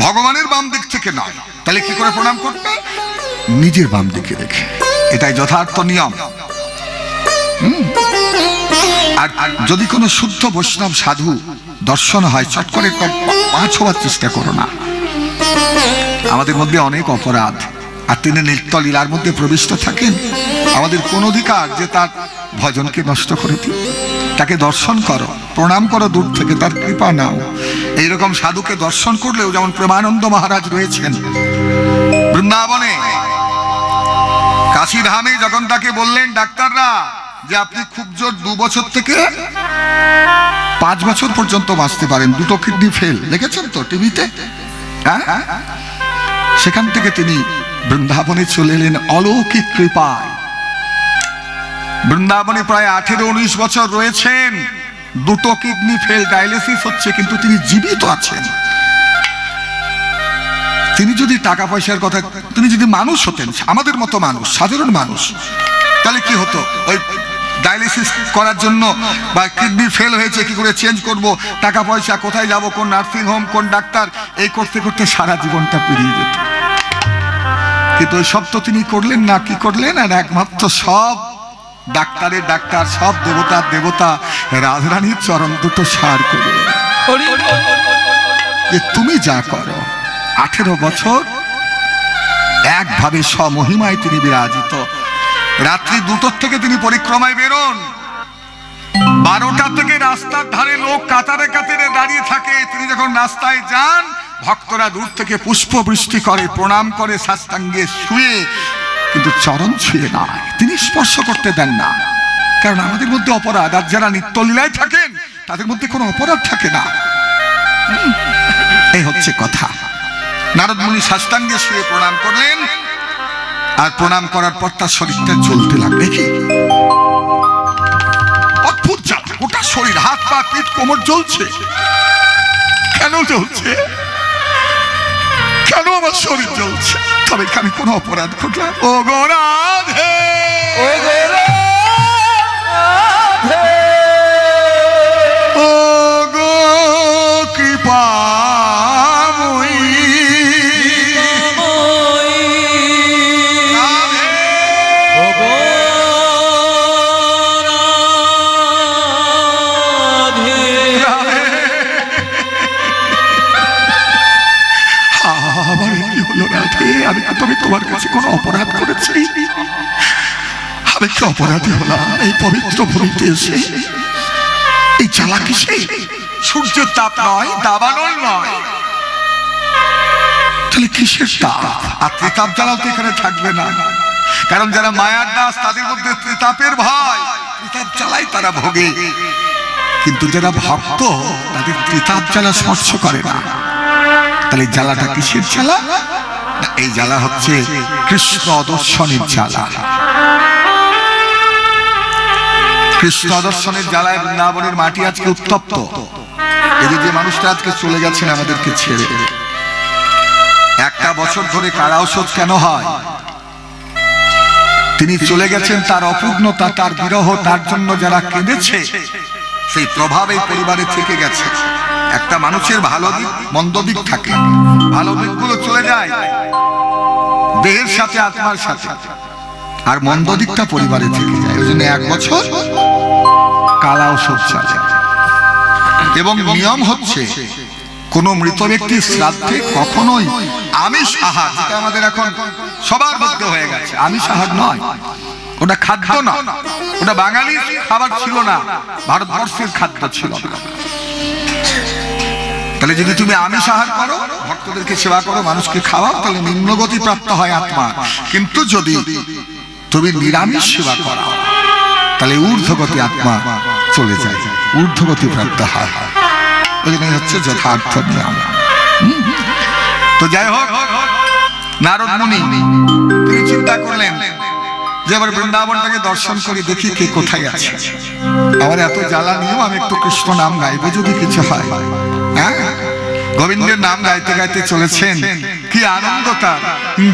ভগবানের বাম দিক থেকে নয়। তাহলে কি করে প্রণাম করবে? নিজের বাম দিকে রেখে, এটাই যথার্থ নিয়ম। আর যদি কোনো শুদ্ধ বৈষ্ণব সাধু দর্শন হয়, চট করে 5 হওয়ার চেষ্টা করো না। আমাদের মধ্যে অনেক অপরাধ, আর তিনি নিত্য লীলার মধ্যে প্রবিষ্ট থাকেন। আমাদের কোন অধিকার যে তার ভজনকে নষ্ট করে দিই? তাকে দর্শন করো, প্রণাম করো দূর থেকে, তার কৃপা নাও। এইরকম সাধুকে দর্শন করলেও, যেমন প্রেমানন্দ মহারাজ রয়েছেন বৃন্দাবনে, কাশীধামে, যখন তাকে বললেন ডাক্তাররা যে আপনি খুব জোর 2 বছর থেকে 5 বছর পর্যন্ত বাঁচতে পারেন, 2টো কিডনি ফেল, দেখেছেন তো টিভিতে? সেখান থেকে তিনি বৃন্দাবনে চলে এলেন অলৌকিক কৃপায়। বৃন্দাবনে প্রায় 18-19 বছর রয়েছেন, 2টো কিডনি ফেল, ডায়ালিসিস হচ্ছে, কিন্তু তিনি জীবিত আছেন। তিনি যদি টাকা পয়সার কথা, তিনি যদি মানুষ হতেন, আমাদের মতো মানুষ, সাধারণ মানুষ, তাহলে কি হতো? ওই ডায়ালিসিস করার জন্য বা কিডনি ফেল হয়েছে, কি করে চেঞ্জ করব, টাকা পয়সা, কোথায় যাব, কোন নার্সিং হোম, কোন ডাক্তার, এই করতে করতে সারা জীবনটা পেরিয়ে যেত। কিন্তু ওই সব তো তিনি করলেন না। কি করলেন? আর একমাত্র সব ডাক্তারের ডাক্তার, সব দেবতার দেবতা রাজরানীর চরণ দুটো সার করে যে তুমি যা করো। 18 বছর একভাবে স্বমহিমায় তিনি বিরাজিত। রাত্রি 2টোর থেকে তিনি পরিক্রমায় বেরোন, 12টা থেকে রাস্তার ধারে লোক কাতারে কাতারে দাঁড়িয়ে থাকে। তিনি যখন রাস্তায় যান, ভক্তরা দূর থেকে পুষ্প বৃষ্টি করে, প্রণাম করে সাষ্টাঙ্গে শুয়ে, কিন্তু চরণ ছুঁয়ে নয়, তিনি স্পর্শ করতে দেন না। কারণ আমাদের মধ্যে অপরাধ, আর যারা নিত্যলীলায় থাকেন তাদের মধ্যে কোনো অপরাধ থাকে না। এই হচ্ছে কথা। নারদ মুনি সাষ্টাঙ্গে শুয়ে প্রণাম করলেন, আর প্রণাম করার পর তার শরীরটা জ্বলতে লাগবে। কি অদ্ভুত জ্বালা, গোটা শরীর, হাত পা পিঠ কোমর জ্বলছে। কেন জ্বলছে? কেন আমার শরীর জ্বলছে? তবে আমি কোনো অপরাধ করলাম? ও গো রাধে, ও গো রাধে, ও গো কৃপাময়ী, ও গো রাধে, আবার কি হলো রাধে? আমি তবে তোমার কাছে কোনো অপরাধ করেছি? আমি কি অপরাধী হলাম এই পবিত্র ভূমিতে এসে? এই জ্বালা কিসে? সূর্যের তাপ নয়, দাবানল নয়, তাহলে কিসের তাপ? আর ত্রিতাপ জ্বালাও তো এখানে থাকবে না, কারণ যারা মায়ার দাস তাদের মধ্যে ত্রিতাপের ভয়, ত্রিতাপ জ্বালাই তারা ভোগে। কিন্তু যারা ভক্ত তাদের ত্রিতাপ জ্বালা স্পর্শ করে না। তাহলে জ্বালাটা কিসের জ্বালা? এই জ্বালা হচ্ছে কৃষ্ণ দর্শনের জ্বালা। কৃষ্ণ দর্শনের জ্বালায় বৃন্দাবনের মাটি আজকে উত্তপ্ত। এই যে মানুষটা আজকে চলে গেছেন আমাদেরকে ছেড়ে, একটা বছর ধরে কারাওষুধ কেন হয়? তিনি চলে গেছেন, তার অপূর্ণতা, তার বিরহ, তার জন্য যারা কেঁদেছে সেই প্রভাব এই পরিবারে থেকে গেছে। একটা মানুষের ভালো দিক মন্দ দিক থাকে, ভালো দিকগুলো চলে যায় দেহের সাথে, আত্মার সাথে, আর মন্দ দিকটা পরিবারে থেকে যায়। ওই জন্য এক বছর কালা ওষুধ চলে। এবং নিয়ম হচ্ছে কোন মৃত ব্যক্তির শ্রাদ্ধে কখনোই আমিষ আহার, যেটা আমাদের এখন সবার মধ্যে হয়ে গেছে, আমিষ আহার নয়, ওটা খাদ্য না, ওটা বাঙালির খাবার ছিল না, ভারতবর্ষের খাদ্য ছিল। তাহলে যদি তুমি আমিষ আহার করো, ভক্তদেরকে সেবা করো, মানুষকে খাওয়াও, তাহলে নিম্নগতি প্রাপ্ত হয় আত্মা। কিন্তু যদি তুমি নিরামিষ সেবা করো, তাহলে ঊর্ধ্বগতি আত্মা চলে যায়, ঊর্ধ্বগতি প্রাপ্ত হয়। ওই জন্যই হচ্ছে যথার্থ নিয়ম। তো যাই হোক, নারদ মুনি তিনি চিন্তা করলেন যে এবার বৃন্দাবনটাকে দর্শন করি, দেখি কে কোথায় আছে। আমার এত জ্বালা নিয়েও আমি একটু কৃষ্ণ নাম গাইবো, যদি কিছু হয়। হ্যাঁ, গোবিন্দের নাম গাইতে গাইতে চলেছেন, কি আনন্দ তার।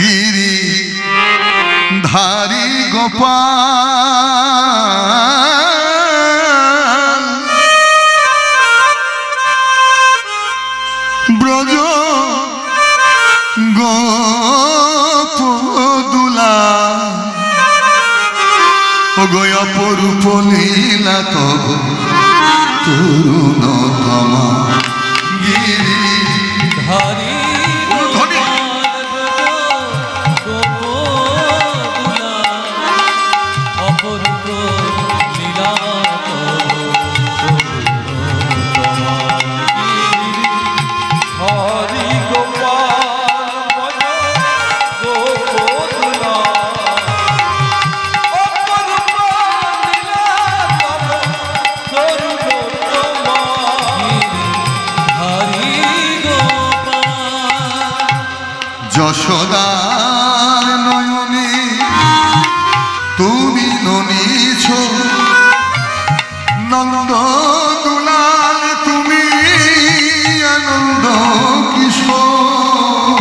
গিরি ধারি গোপাল ব্রজ গোপদুলা গয় অপরূপ লীলা তব তরুণতমা। গিরি ধারি যশোদার নয়নে তুমি ননিছ, নন্দ দুলাল তুমি আনন্দ কিশোর।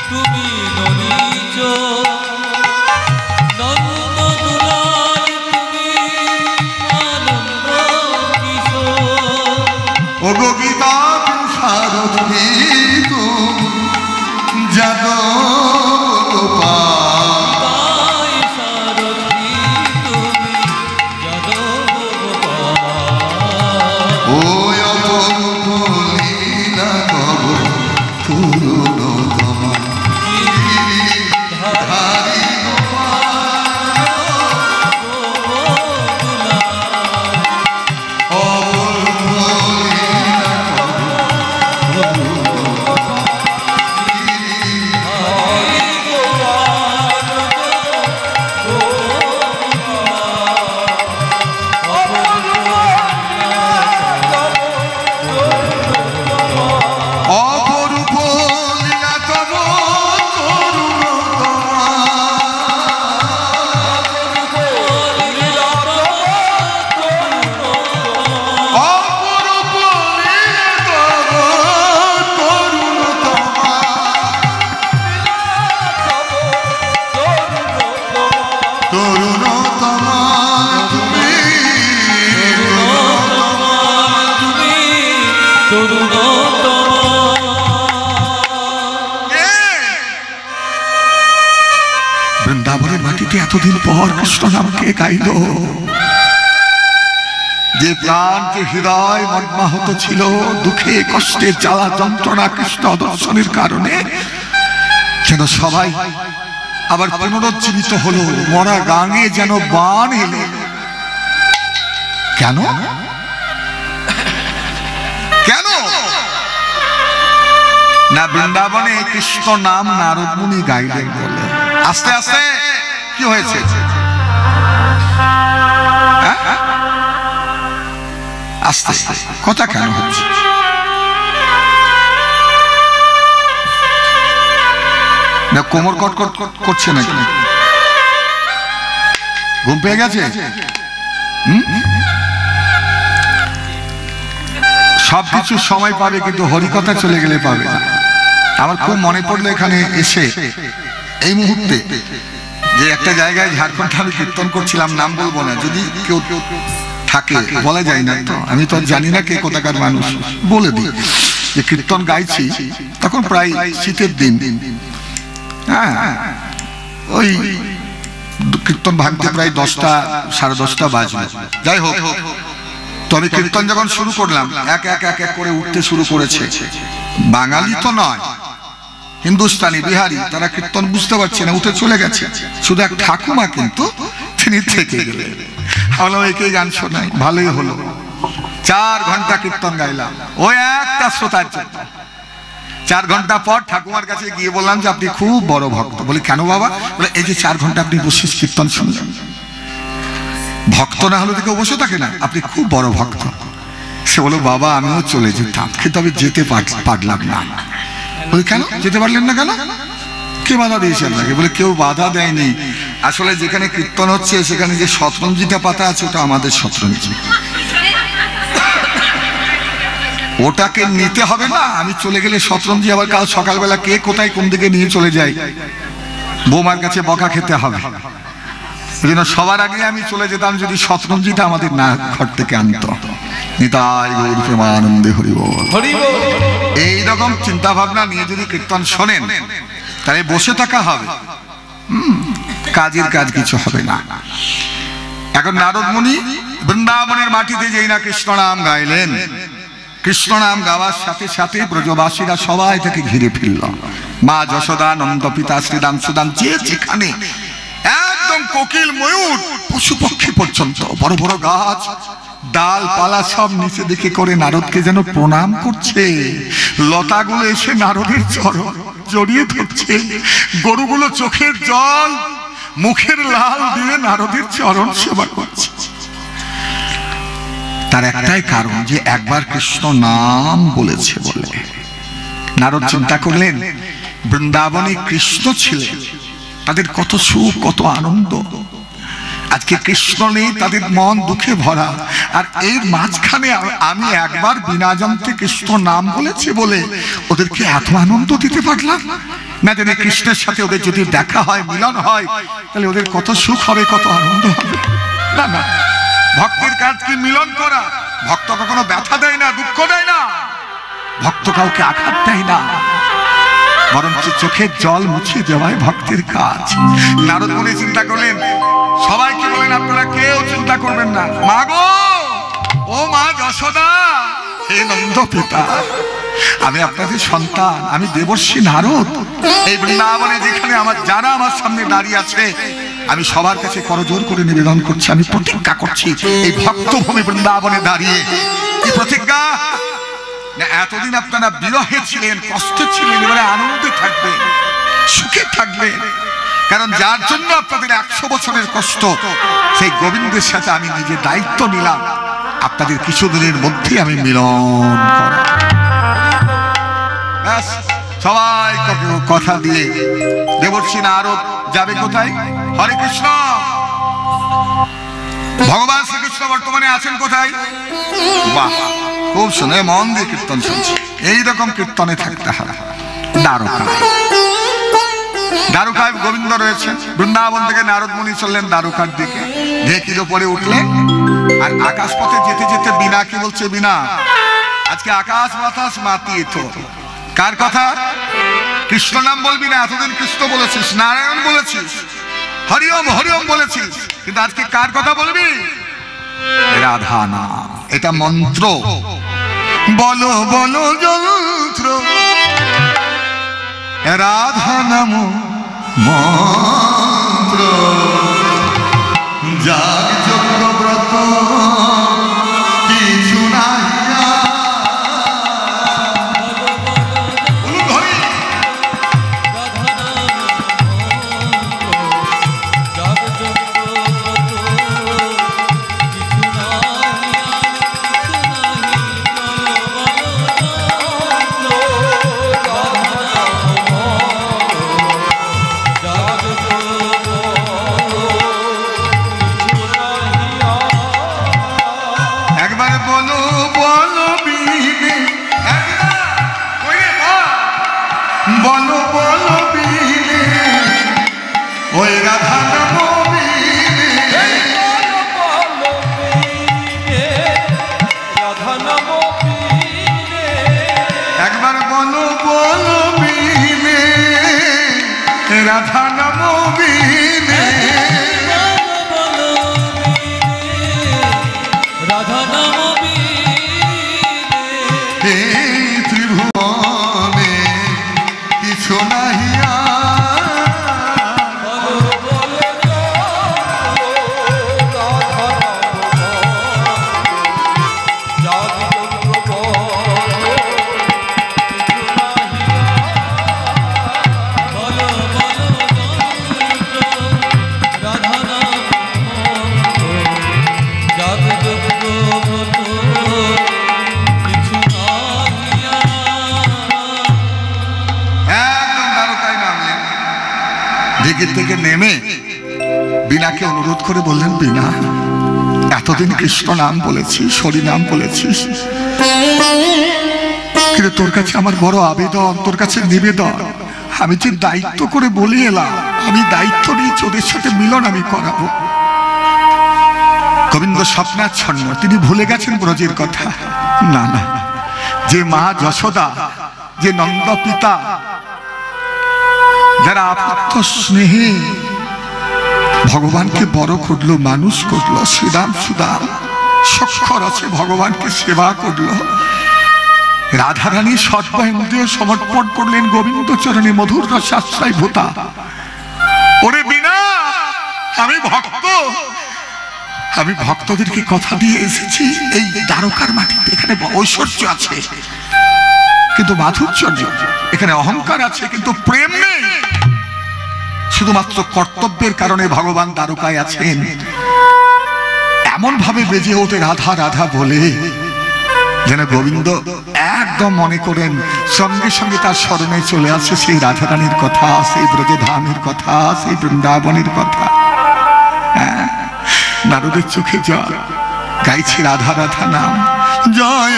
তুমি ননিছ, নন্দ দুলাল তুমি আনন্দ কিশোর। ও গো গীতা সারথী তুমি যাদব গোপাল, সারথী তুমি যাদব গোপাল। ও অপরূপ লীলা কব তরুণতমা। ধারি বৃন্দাবনের মাটিতে এতদিন পর কৃষ্ণ নাম কে গাইল? যে প্রাণ, যে হৃদয় মর্মাহত ছিল দুঃখে কষ্টে জ্বালা যন্ত্রণা কৃষ্ণ দর্শনের কারণে, যেন সবাই আবার পুনরুজ্জীবিত হলো, মরা গাঙে যেন বান এলো। কেন কেন না? বৃন্দাবনে কৃষ্ণ নাম নারদ মুনি গাইলেন বলে। আস্তে আস্তে কি হয়েছে? আস্তে আস্তে কথা কেন হচ্ছে? না কোমর কটকট করছে নাকি? ঘুম পেয়ে গেছে? সবকিছু সময় পাবে, কিন্তু হরিকথা চলে গেলে পাবে না। আমার খুব মনে পড়লো এখানে এসে এই মুহূর্তে যে একটা জায়গায় ঝাড়খণ্ডে আমি কীর্তন করছিলাম, নাম বলবো না, যদি কেউ থাকে বলা যায় না তো, আমি তো জানি না কে কোথাকার মানুষ, বলে দিই যে কীর্তন গাইছি তখন প্রায় শীতের দিন। হ্যাঁ, ওই কীর্তন ভাঙতে প্রায় 10টা সাড়ে 10টা বাজলো। যাই হোক, তবে কীর্তন যখন শুরু করলাম এক এক এক এক করে উঠতে শুরু করেছে। বাঙালি তো নয়, হিন্দুস্তানি, বিহারি, তারা কীর্তন বুঝতে পারছে না, উঠে চলে গেছে। শুধু এক ঠাকুমা কিন্তু তিনি থেকে গেলেন। বললাম একেই গান শোনাই, ভালোই হলো। 4 ঘন্টা কীর্তন গাইলাম ওই একটা শ্রোতার জন্য। 4 ঘন্টা পর ঠাকুমার কাছে গিয়ে বললাম যে আপনি খুব বড় ভক্ত। বলি কেন বাবা? বলে এই যে 4 ঘন্টা আপনি বসে কীর্তন শুনলেন, ভক্ত না হলে কেউ বসে থাকে না, আপনি খুব বড় ভক্ত। সে বলো বাবা আমিও চলে যেতাম, কিন্তু আমি যেতে পারলাম না। বলি কেন যেতে পারলেন না কেন? কে বাধা দিয়েছে আপনাকে? বলে কেউ বাধা দেয়নি, আসলে যেখানে কীর্তন হচ্ছে সেখানে যে শতরঞ্জিটা পাতা আছে ওটা আমাদের শতরঞ্জি, ওটাকে নিতে হবে না। আমি চলে গেলে শতরঞ্জি আবার কাল সকালবেলা কে কোথায় কোন দিকে নিয়ে চলে যায়, বৌমার কাছে বকা খেতে হবে। ওই জন্য সবার আগে আমি চলে যেতাম যদি শতরঞ্জিটা আমাদের না ঘর থেকে আনতো। নিতাই গৌর প্রেমানন্দে হরি বল। এইরকম চিন্তা ভাবনা নিয়ে যদি কীর্তন শোনেন তাহলে বসে থাকা হবে, কাজের কাজ কিছু হবে না। এখন নারদ মুনি বৃন্দাবনের মাটিতে যেই না কৃষ্ণ নাম গাইলেন, কৃষ্ণ নাম গাওয়ার সাথে সাথে ব্রজবাসীরা সবাই তাকে ঘিরে ফিরল। মা যশোদা, নন্দ পিতা শ্রীদাম সুদাম, যে যেখানে, একদম কোকিল ময়ূর পশু পক্ষী পর্যন্ত, বড় বড় গাছ ডালপালা সব নিচে দিকে করে নারদকে যেন প্রণাম করছে। লতাগুলো এসে নারদের চরণ জড়িয়ে ধরছে, গরুগুলো চোখের জল মুখের লাল দিয়ে নারদের চরণ সেবা করছে। তার একটাই কারণ যে একবার কৃষ্ণ নাম বলেছে বলে। নারদ চিন্তা করলেন বৃন্দাবনে কৃষ্ণ ছিলেন, তাদের কত সুখ কত আনন্দ। আজকে কৃষ্ণ নেই, তাদের মন দুঃখে ভরা। আর এর মাঝখানে আমি একবার বিনা জানতে কৃষ্ণ নাম বলেছে বলে ওদেরকে এত আনন্দ দিতে পারলাম না। যদি কৃষ্ণের সাথে ওদের যদি দেখা হয়, মিলন হয়, তাহলে ওদের কত সুখ হবে, কত আনন্দ হবে। না না, ভক্তের কাজ কি মিলন করা? ভক্ত কখনো ব্যথা দেয় না, দুঃখ দেয় না, ভক্ত কাউকে আঘাত দেয় না, বরঞ্চ চোখের জল মুছে দেওয়াই ভক্তের কাজ। নারদ মুনি চিন্তা করলেন, সবাইকে বলেন আপনারা কেউ চিন্তা করবেন না। মা গো, ও মা যশোদা, হে নন্দ পিতা, আমি আপনাদের সন্তান, আমি দেবর্ষি নারদ। এই বৃন্দাবনে যেখানে যারা আমার সামনে দাঁড়িয়ে আছে, আমি সবার কাছে করজোর করে নিবেদন করছি, আমি প্রতিজ্ঞা করছি এই ভক্তভূমি বৃন্দাবনে দাঁড়িয়ে। কি প্রতিজ্ঞা? না এতদিন আপনারা বিরহে ছিলেন, কষ্টে ছিলেন, এবারে আনন্দে থাকবেন, সুখে থাকবেন। কারণ যার জন্য আপনাদের 100 বছরের কষ্ট, সেই গোবিন্দের সাথে আমি নিজে দায়িত্ব নিলাম আপনাদের কিছুদিনের মধ্যে আমি মিলন করা। ব্যাস, সবাই কথা দিয়ে দেবর্ষি নারদ যাবে কোথায়? হরে কৃষ্ণ। ভগবান শ্রীকৃষ্ণ বর্তমানে আছেন কোথায়? বাহ, খুব শুনে মন দিয়ে কীর্তন শুনছি। এইরকম কীর্তনে থাকতে হবে। দ্বারকায়, দ্বারকায় গোবিন্দ রয়েছেন। বৃন্দাবন থেকে নারদ মুনি চললেন দ্বারকার দিকে, ঢেকির ওপরে উঠলেন। আর আকাশ পথে যেতে যেতে বিনা কি বলছে? বিনা, আজকে আকাশ বাতাস মাতিয়ে তো কার কথা? কৃষ্ণ নাম বলবি না, এতদিন কৃষ্ণ বলেছিস, নারায়ণ বলেছিস, হরিওম হরিওম বলেছিস, কিন্তু আজকে কার কথা বলবি? রাধা নাম, এটা মন্ত্র। বলো বলো যন্ত্র, রাধা নাম মন্ত্র। যাগ যজ্ঞ ব্রত কিছু নাই, রাধা নাম বিনে রাধা নাম বিনে ত্রিভুবনে কিছু নাহিয়া দিঘির থেকে নেমে বীণাকে অনুরোধ করে বললেন, বীণা এতদিন কৃষ্ণ নাম বলেছিস, হরি নাম বলেছিস, কিন্তু তোর কাছে আমার বড় আবেদন, তোর কাছে নিবেদন, আমি যে দায়িত্ব করে বলে এলাম, আমি দায়িত্ব নিয়ে ওদের সাথে মিলন আমি করাবো। গোবিন্দ স্বপ্নাচ্ছন্ন, তিনি ভুলে গেছেন ব্রজের কথা। না না, যে মা যশোদা, যে নন্দ পিতা, যারা আপাত্ত স্নেহে ভগবানকে বড় করলো, মানুষ করলো, শ্রীরাম সুদাম সক্ষর আছে ভগবানকে সেবা করলো, রাধারানী সর্বাঙ্গীয় সমর্পণ করলেন গোবিন্দ চরণে মধুর রসাশ্রয় ভূতা। ওরে বীণা, আমি ভক্ত, আমি ভক্তদেরকে কথা দিয়ে এসেছি এই দ্বারকার মাটিতে, এখানে ঐশ্বর্য আছে কিন্তু মাধুর্য নেই, এখানে অহংকার আছে কিন্তু প্রেম নেই, শুধুমাত্র কর্তব্যের কারণে ভগবান দ্বারকায় আছেন। এমন ভাবে বেজে ওঠে রাধা রাধা বলে যেন গোবিন্দ একদম মনে করেন সঙ্গে সঙ্গে তার স্মরণে চলে আসে সেই রাধারানীর কথা, সেই ব্রজধামের কথা, সেই বৃন্দাবনের কথা। নারদের চোখে জল, গাইছে রাধা রাধা নাম, জয়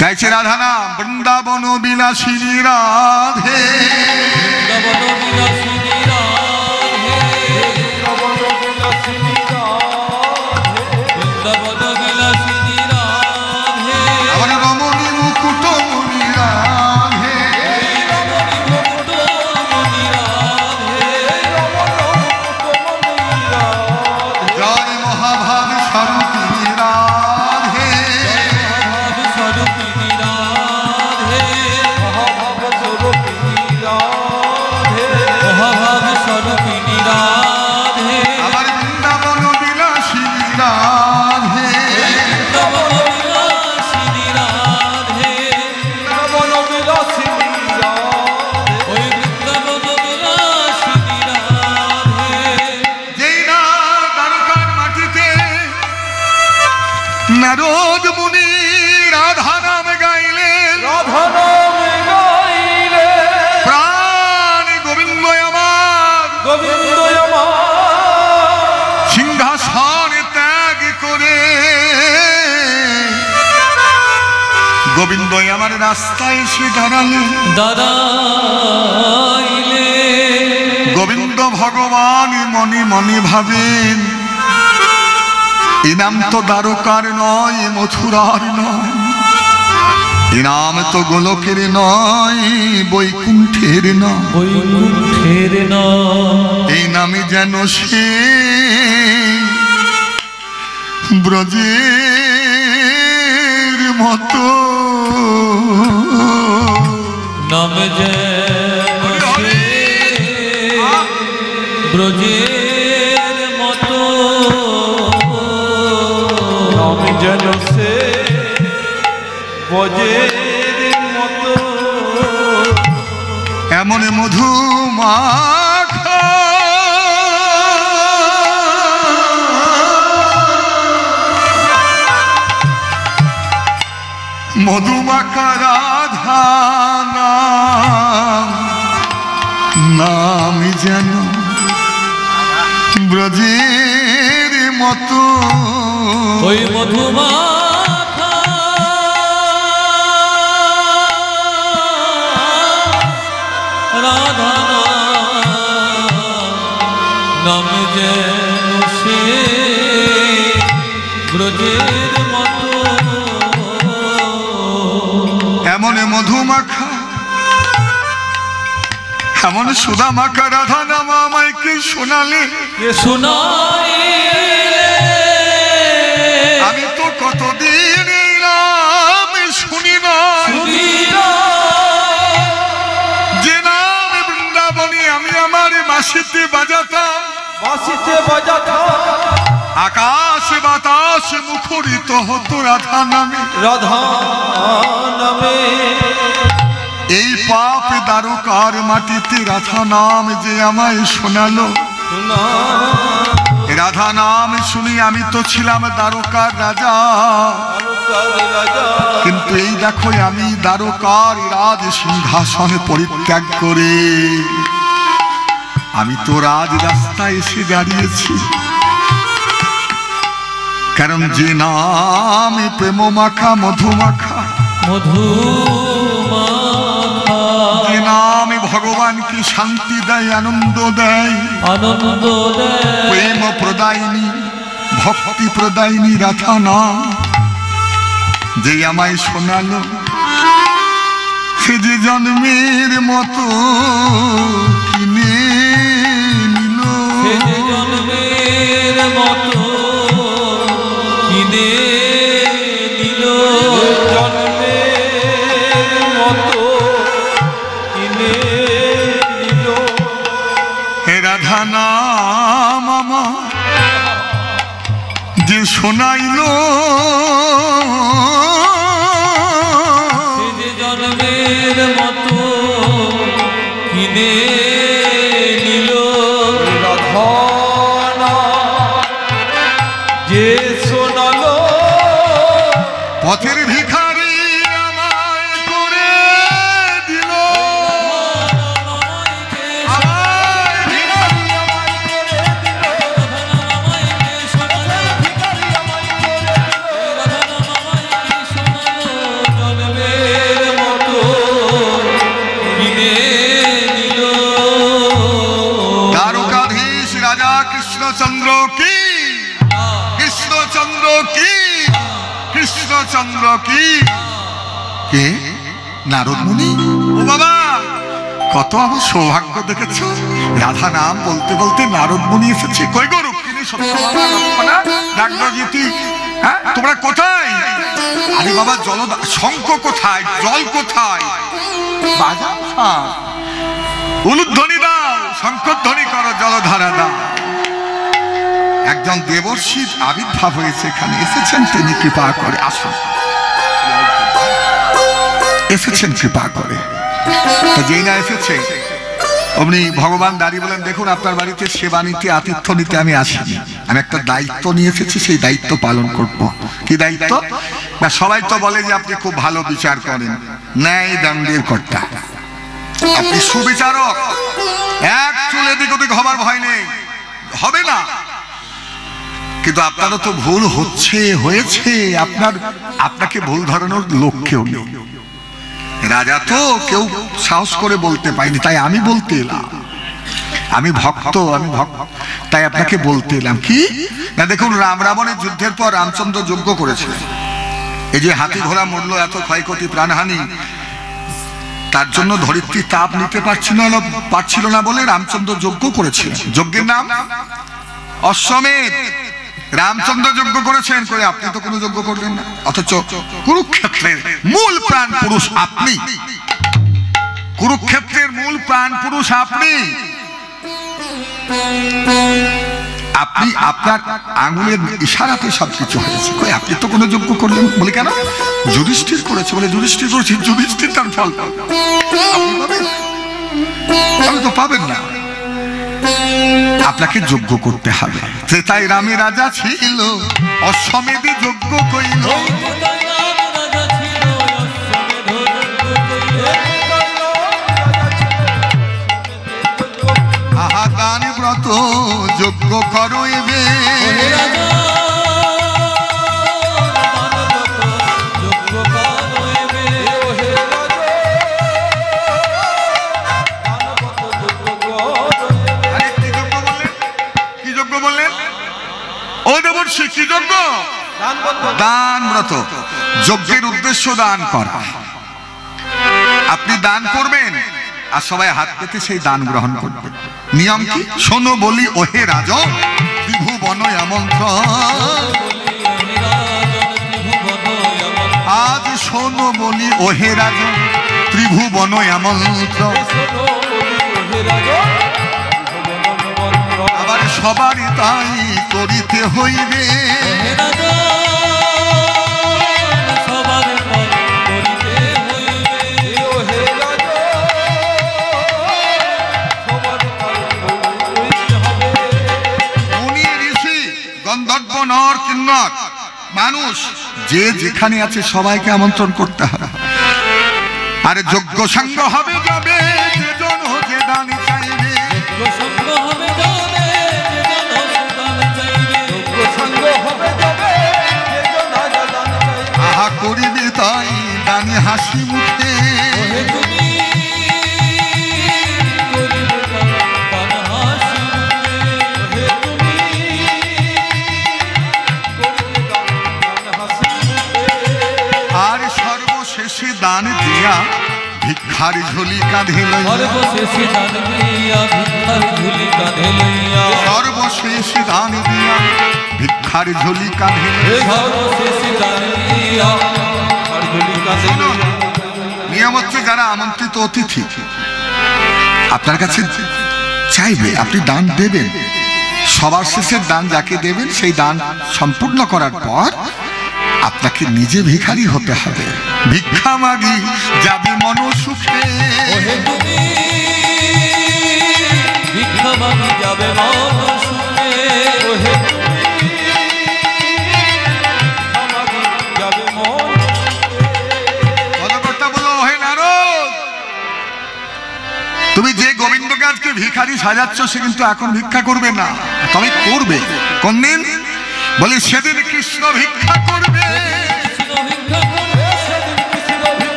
গাইছে রাধা নাম, বৃন্দাবন বিলাসিনী রাধে, বৃন্দাবন বিলাসিনী রাধে, বৃন্দাবন বিলাসিনী রাধে, আমার রমণী মুকুট মণি রাধে, রমণী মুকুট মণি রাধে, জয় মহাভাব স্বরূপিণী রাধে, মহাভাব স্বরূপিণী রাধে, মহাভাব স্বরূপিণী রাধে, মহাভাব স্বরূপিণী রাধে, আমার বৃন্দাবন বিলাসিনী রাধে, বৃন্দাবন বিলাসিনী রাধে, বৃন্দাবন বিলাসিনী রাধে, ওই বৃন্দাবন বিলাসিনী রাধে। যেই না দ্বারকার মাটিতে নারদ মুনি রাধা নাম গাইলেন, রাধা নাম গাইলে প্রাণ গোবিন্দ আমার গোবিন্দ আমার সিংহাসন ত্যাগ করে গোবিন্দ আমার রাস্তায় এসে দাঁড়ালেন। দাঁড়াইলে গোবিন্দ ভগবান মনে মনে ভাবেন, এ নাম তো দ্বারকার নয়, মথুরার নয়, এ নাম তো গোলকের নয়, বৈকুণ্ঠের নয়, বৈকুণ্ঠের নয়, এই নামে যেন সে ব্রজের মতো নাম যেন সে ব্রজের মতো, নাম যেন সে ব্রজের মতো, এমন মধু মাখা মধুমাখা রাধা নাম, নাম যেন ব্রজের মতো, ওই মধুমাখা রাধা নাম যেন সে ব্রজের মতো, এমন মধুমাখা এমন সুদামাকা রাধা নাম আমায় কে শোনালে, আমি তো কতদিন নাম শুনি না। যে নাম বৃন্দাবনে আমি আমার বাঁশিতে বাজাতাম, আকাশ বাতাস মুখরিত হতো রাধা নামে। এই পাপ দ্বারকার মাটিতে রাধা নাম যে আমায় শোনালো। রাধা নাম শুনি আমি তো ছিলাম দ্বারকার রাজা, কিন্তু এই দেখো আমি দ্বারকার রাজ সিংহাসনে পরিত্যাগ করে আমি তো রাজ রাস্তায় এসে দাঁড়িয়েছি। কারণ যে নাম প্রেম মাখা মধু মাখা, যে নাম ভগবানকে শান্তি দেয়, আনন্দ দেয়, প্রেম প্রদায়িনী ভক্তি প্রদায়িনী রাধা নাম যে আমায় শোনালো। সে যে জন্মের মতো কিনে নিল, জন্মের মতো কিনে নিল, জন্মের মতো কিনে নিল। হে রাধা নাম আমার যে শোনাইল, জন্মের মতো কিনে নিল। যে শোনালো পথের ভিখারি আমায় করে দিল, দ্বারকাধীশ রাজা কৃষ্ণচন্দ্র কি, কৃষ্ণচন্দ্র কি, কৃষ্ণচন্দ্র কি। কে? নারদ মুনি। ও বাবা, কত আমার সৌভাগ্য দেখেছ, রাধা নাম বলতে বলতে নারদ মুনি এসেছে। কই গো রুক্মিণী, সত্যভামা, লক্ষ্মণা, নাগরাজিতি, হ্যাঁ তোমরা কোথায়? আরে বাবা জল, শঙ্খ কোথায়, জল কোথায়? বাজাও, উলুধ্বনি দাও, শঙ্খধ্বনি করো, জলধারা দাও। একজন দেবর্ষির আবির্ভাব হয়েছে এখানে, এসেছেন তিনি কৃপা করে। আসুন, এসেছেন কৃপা করে। যেই না এসেছে অমনি ভগবান দাঁড়িয়ে বলেন, দেখুন আপনার বাড়িতে সেবা নিতে, আতিথ্য নিতে আমি আসিনি, আমি একটা দায়িত্ব নিয়ে এসেছি, সেই দায়িত্ব পালন করব। কি দায়িত্ব? না সবাই তো বলে যে আপনি খুব ভালো বিচার করেন, ন্যায় দণ্ডের কর্তা, আপনি সুবিচারক, এক চুল এদিক ওদিক হবার ভয় নেই, হবে না। কিন্তু আপনারও তো ভুল হচ্ছে, হয়েছে, আপনাকে ভুল ধরানোর লোক কেউ নেই। রাজা তো কেউ সাহস করে বলতে পাইনি, তাই আমি বলতে এলাম। আমি ভক্ত, তাই আপনাকে বলতে এলাম। কি না, দেখুন রাম রাবণের যুদ্ধের পর রামচন্দ্র যজ্ঞ করেছিলেন। এই যে হাতি ঘোড়া মরল, এত ক্ষয়ক্ষতি, প্রাণহানি, তার জন্য ধরিত্রী তাপ নিতে পারছিল না বলে রামচন্দ্র যজ্ঞ করেছিলেন। যজ্ঞের নাম অশ্বমেধ। রামচন্দ্র যজ্ঞ করেছেন, করে আপনি তো কোনো যজ্ঞ করবেন না। অথচ কুরুক্ষেত্রের মূল প্রাণ পুরুষ আপনি, কুরুক্ষেত্রের মূল প্রাণ পুরুষ আপনি। আপনি আপনার আঙুলের ইশারাতে সবকিছু হয়েছে, কই আপনি তো কোনো যজ্ঞ করলেন বলে। কেন? যুধিষ্ঠির করেছে বলে। যুধিষ্ঠির করেছে, যুধিষ্ঠির তার ফল আপনি পাবেন, আপনি তো পাবেন না। আপনাকে যজ্ঞ করতে হবে। তাই রামে রাজা ছিল, অশ্বমেধে যজ্ঞ কইল। আহা দান ব্রত যজ্ঞ করইবে, কি যজ্ঞ? দান ব্রত। যজ্ঞের উদ্দেশ্য দান করা। আপনি দান করবেন, আর সবাই হাত পেতে সেই দান গ্রহণ করবে। নিয়ম কি? শোনো বলি ওহে রাজন ত্রিভুবন আমন্ত্রণ, আজ শোনো বলি ওহে রাজন ত্রিভুবন আমন্ত্রণ, আবার সবারই তাই করিতে হইবে। গন্ধর্ব নর কিন্নর মানুষ যে যেখানে আছে সবাইকে আমন্ত্রণ করতে হবে। আরে যোগ্য সঙ্গ হবে যাবে যে জন যে দান চাইবে, আহা করিবে তাই দানি হাসি মুখে। আর সর্বশেষে দান দিয়া ভিক্ষার ঝুলি কাঁধে লইয়া, সর্বশেষে দান দিয়া ভিক্ষার ঝুলি কাঁধে লইয়া, সর্বশেষে দান দিয়া ভিক্ষার ঝুলি কাঁধে লইয়া। নিয়ম হচ্ছে যারা আমন্ত্রিত অতিথি আপনার কাছে চাইবে, আপনি দান দেবেন। সবার শেষের দান যাকে দেবেন সেই দান সম্পূর্ণ করার পর আপনাকে নিজে ভিখারি হতে হবে। ভিক্ষা মাগি যাবে মন সুখে, ভিক্ষা মাগি যাবে মন সুখে, তুমি যে গোবিন্দকে আজকে ভিখারি সাজাচ্ছ সে কিন্তু এখন ভিক্ষা করবে না, তবে করবে কোন দিন? বলি সেদিন কৃষ্ণ ভিক্ষা করবে,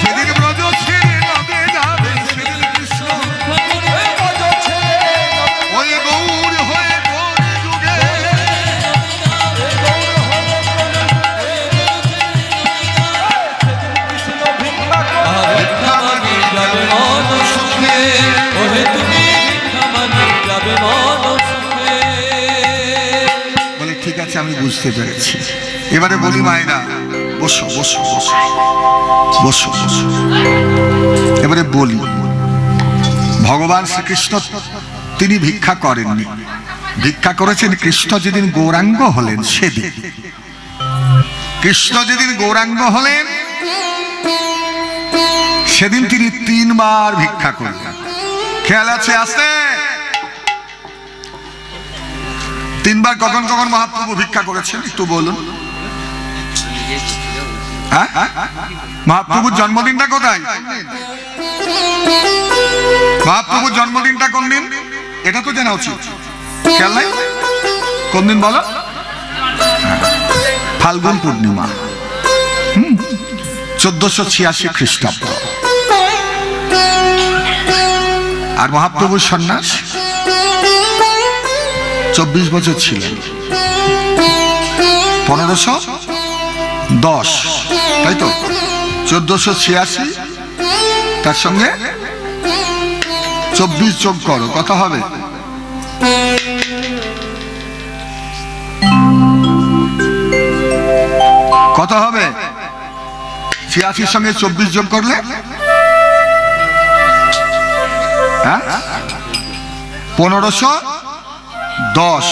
সেদিন ব্রজ ছেড়ে নদে যাবে, সেদিন কৃষ্ণ ওই গৌর হয়ে গৌর যুগে, বলে ঠিক আছে আমি বুঝতে পেরেছি। এবারে বলি মায়েরা বসো বসো বসো বসো বসো। এবারে বলি ভগবান শ্রীকৃষ্ণ তিনি ভিক্ষা করেননি, ভিক্ষা করেছেন কৃষ্ণ যেদিন গৌরাঙ্গ হলেন সেদিন। কৃষ্ণ যেদিন গৌরাঙ্গ হলেন সেদিন তিনি 3 বার ভিক্ষা করলেন। খেয়াল আছে? আসতে 3 বার কখন কখন মহাপ্রভু ভিক্ষা করেছেন একটু বলুন। মহাপ্রভুর জন্মদিনটা কোথায়? মহাপ্রভুর জন্মদিনটা কোন দিন এটা তো জানা উচিত। খেয়াল নাই? কোন দিন বলো? ফাল্গুন পূর্ণিমা, 1486 খ্রিস্টাব্দ। আর মহাপ্রভুর সন্ন্যাস 24 বছর ছিলেন, 1510, তাই তো? 1486 তার সঙ্গে 24 যোগ করো, কত হবে? কত হবে? 86 সঙ্গে 24 যোগ করলে 1510